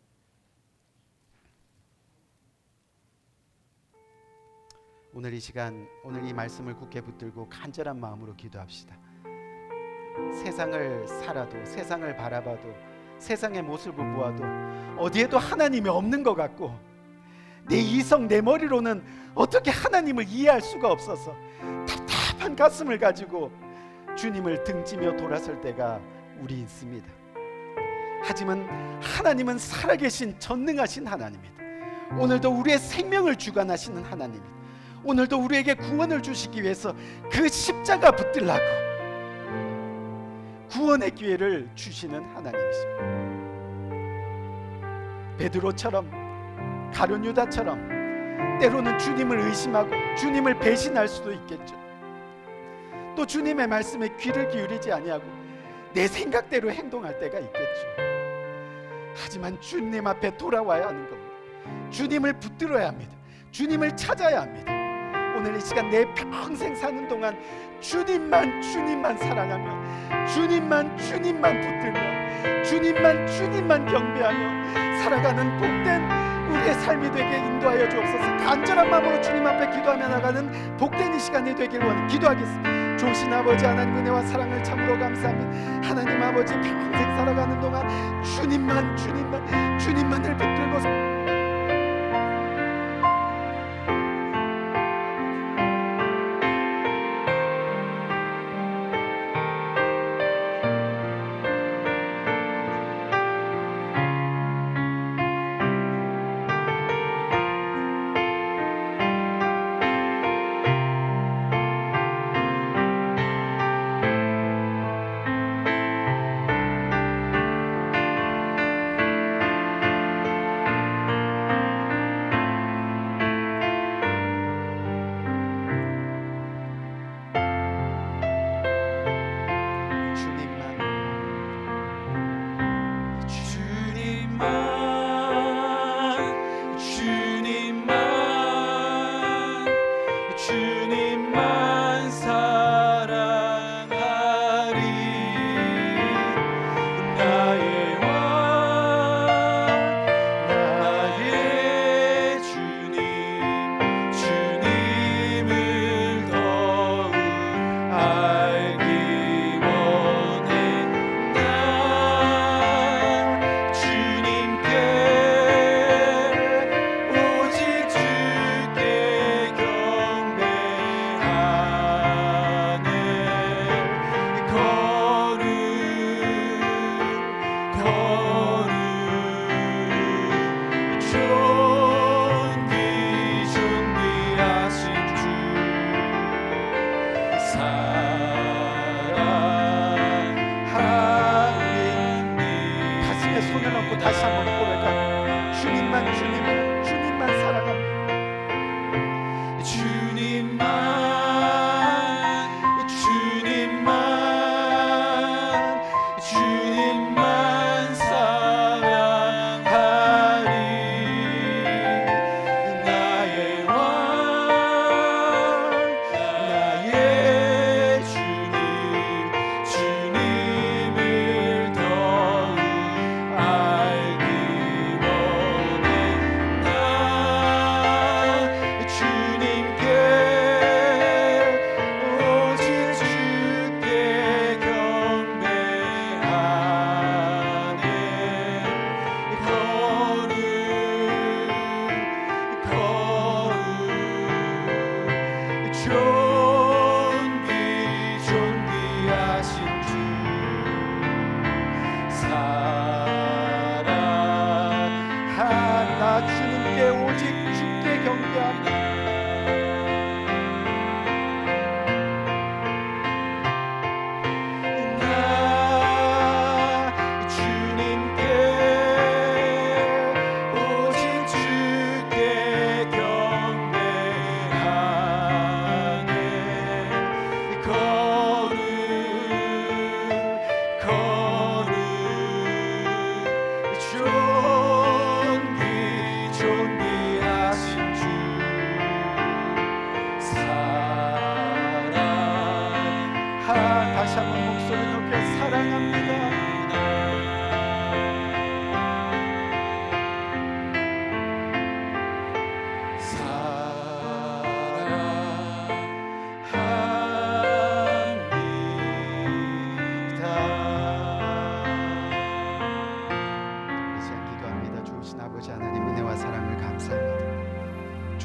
오늘 이 시간, 오늘 이 말씀을 굳게 붙들고 간절한 마음으로 기도합시다. 세상을 살아도, 세상을 바라봐도, 세상의 모습을 보아도 어디에도 하나님이 없는 것 같고, 내 이성, 내 머리로는 어떻게 하나님을 이해할 수가 없어서 답답한 가슴을 가지고 주님을 등지며 돌아설 때가 우리 있습니다. 하지만 하나님은 살아계신 전능하신 하나님입니다. 오늘도 우리의 생명을 주관하시는 하나님입니다. 오늘도 우리에게 구원을 주시기 위해서 그 십자가 붙들라고 구원의 기회를 주시는 하나님이십니다. 베드로처럼, 가룟 유다처럼 때로는 주님을 의심하고 주님을 배신할 수도 있겠죠. 또 주님의 말씀에 귀를 기울이지 아니하고 내 생각대로 행동할 때가 있겠죠. 하지만 주님 앞에 돌아와야 하는 겁니다. 주님을 붙들어야 합니다. 주님을 찾아야 합니다. 오늘 이 시간 내 평생 사는 동안 주님만 사랑하며 주님만 붙들며 주님만 경배하며 살아가는 복된 우리의 삶이 되게 인도하여 주옵소서. 간절한 마음으로 주님 앞에 기도하며 나가는 복된 이 시간이 되길 원합니다. 기도하겠습니다. 좋으신 아버지 하나님, 은혜와 사랑을 참으로 감사합니다. 하나님 아버지, 평생 살아가는 동안 주님만을 붙들고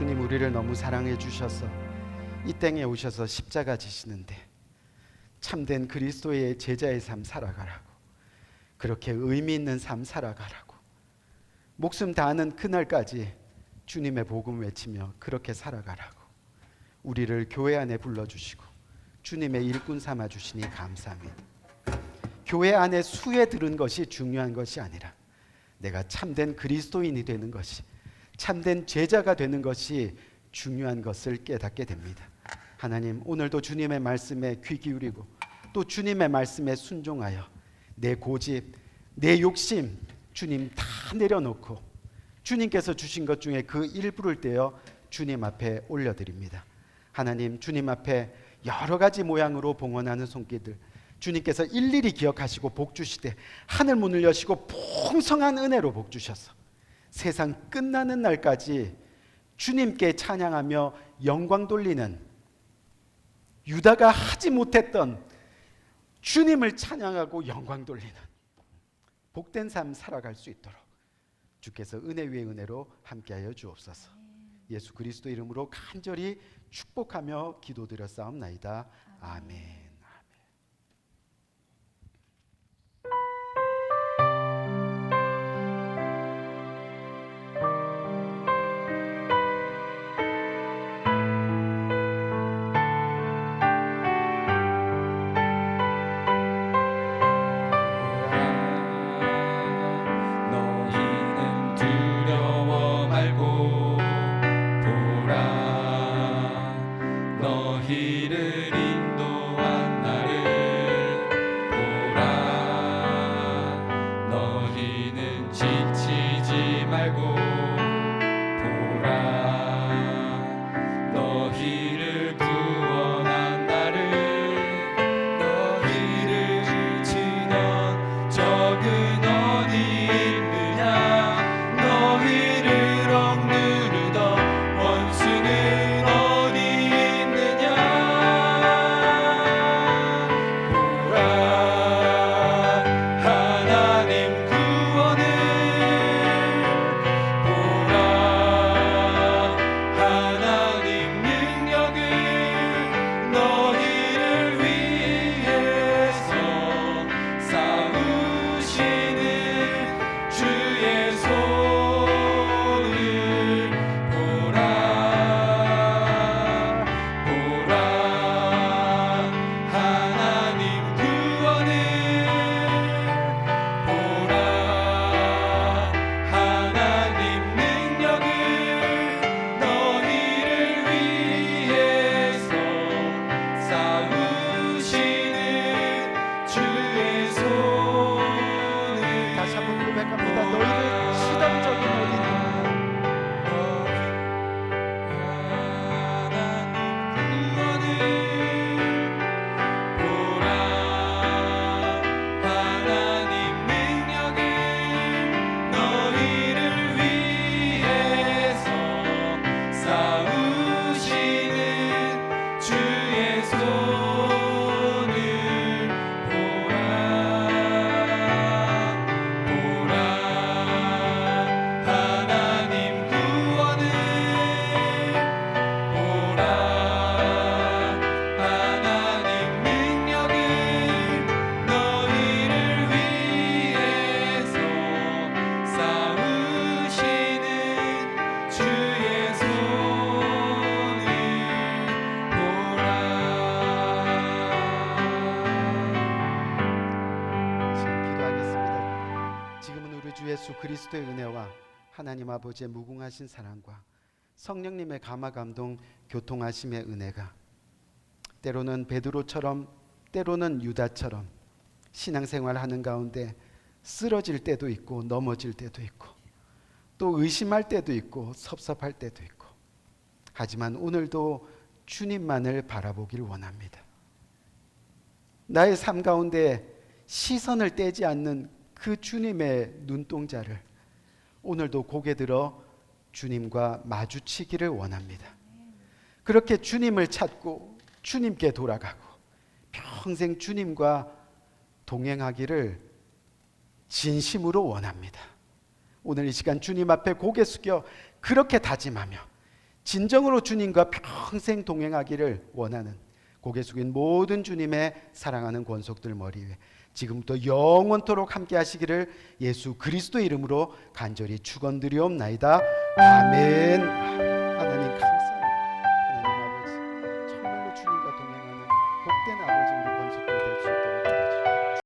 주님 우리를 너무 사랑해 주셔서 이 땅에 오셔서 십자가 지시는데 참된 그리스도의 제자의 삶 살아가라고, 그렇게 의미 있는 삶 살아가라고, 목숨 다하는 그날까지 주님의 복음 외치며 그렇게 살아가라고 우리를 교회 안에 불러주시고 주님의 일꾼 삼아 주시니 감사합니다. 교회 안에 수에 들은 것이 중요한 것이 아니라 내가 참된 그리스도인이 되는 것이, 참된 제자가 되는 것이 중요한 것을 깨닫게 됩니다. 하나님, 오늘도 주님의 말씀에 귀 기울이고 또 주님의 말씀에 순종하여 내 고집, 내 욕심 주님 다 내려놓고 주님께서 주신 것 중에 그 일부를 떼어 주님 앞에 올려드립니다. 하나님, 주님 앞에 여러 가지 모양으로 봉헌하는 손길들 주님께서 일일이 기억하시고 복 주시되 하늘 문을 여시고 풍성한 은혜로 복 주셔서 세상 끝나는 날까지 주님께 찬양하며 영광 돌리는, 유다가 하지 못했던 주님을 찬양하고 영광 돌리는 복된 삶 살아갈 수 있도록 주께서 은혜 위에 은혜로 함께하여 주옵소서. 예수 그리스도 이름으로 간절히 축복하며 기도드렸사옵나이다. 아멘. 너희는 두려워 말고 보라, 너희를 인도한 나를 보라. 너희는 지치지 말고 보라, 너희를 구원한 나를. 너희를 치던 적은 어디 있느냐, 너희를 억누르던 원수는 어디 있느냐. 보라, 하나님 구원을 보라, 하나님 능력을 너희를 위해서 싸우시는 주의 손을 보라. 보라, 하나님 구원을 보라, 하나님 능력을 너희를 위해서 싸우시는 주의 손을. 다시 한번 고백합니다. 너희를 치던 적이 어디냐. 예수 그리스도의 은혜와 하나님 아버지의 무궁하신 사랑과 성령님의 감화 감동 교통하심의 은혜가 때로는 베드로처럼 때로는 유다처럼 신앙생활하는 가운데 쓰러질 때도 있고 넘어질 때도 있고 또 의심할 때도 있고 섭섭할 때도 있고, 하지만 오늘도 주님만을 바라보길 원합니다. 나의 삶 가운데 시선을 떼지 않는 그 주님의 눈동자를 오늘도 고개 들어 주님과 마주치기를 원합니다. 그렇게 주님을 찾고 주님께 돌아가고 평생 주님과 동행하기를 진심으로 원합니다. 오늘 이 시간 주님 앞에 고개 숙여 그렇게 다짐하며 진정으로 주님과 평생 동행하기를 원하는 고개 숙인 모든 주님의 사랑하는 권속들 머리 위에 지금부터 영원토록 함께 하시기를 예수 그리스도 이름으로 간절히 축원드리옵나이다. 아멘.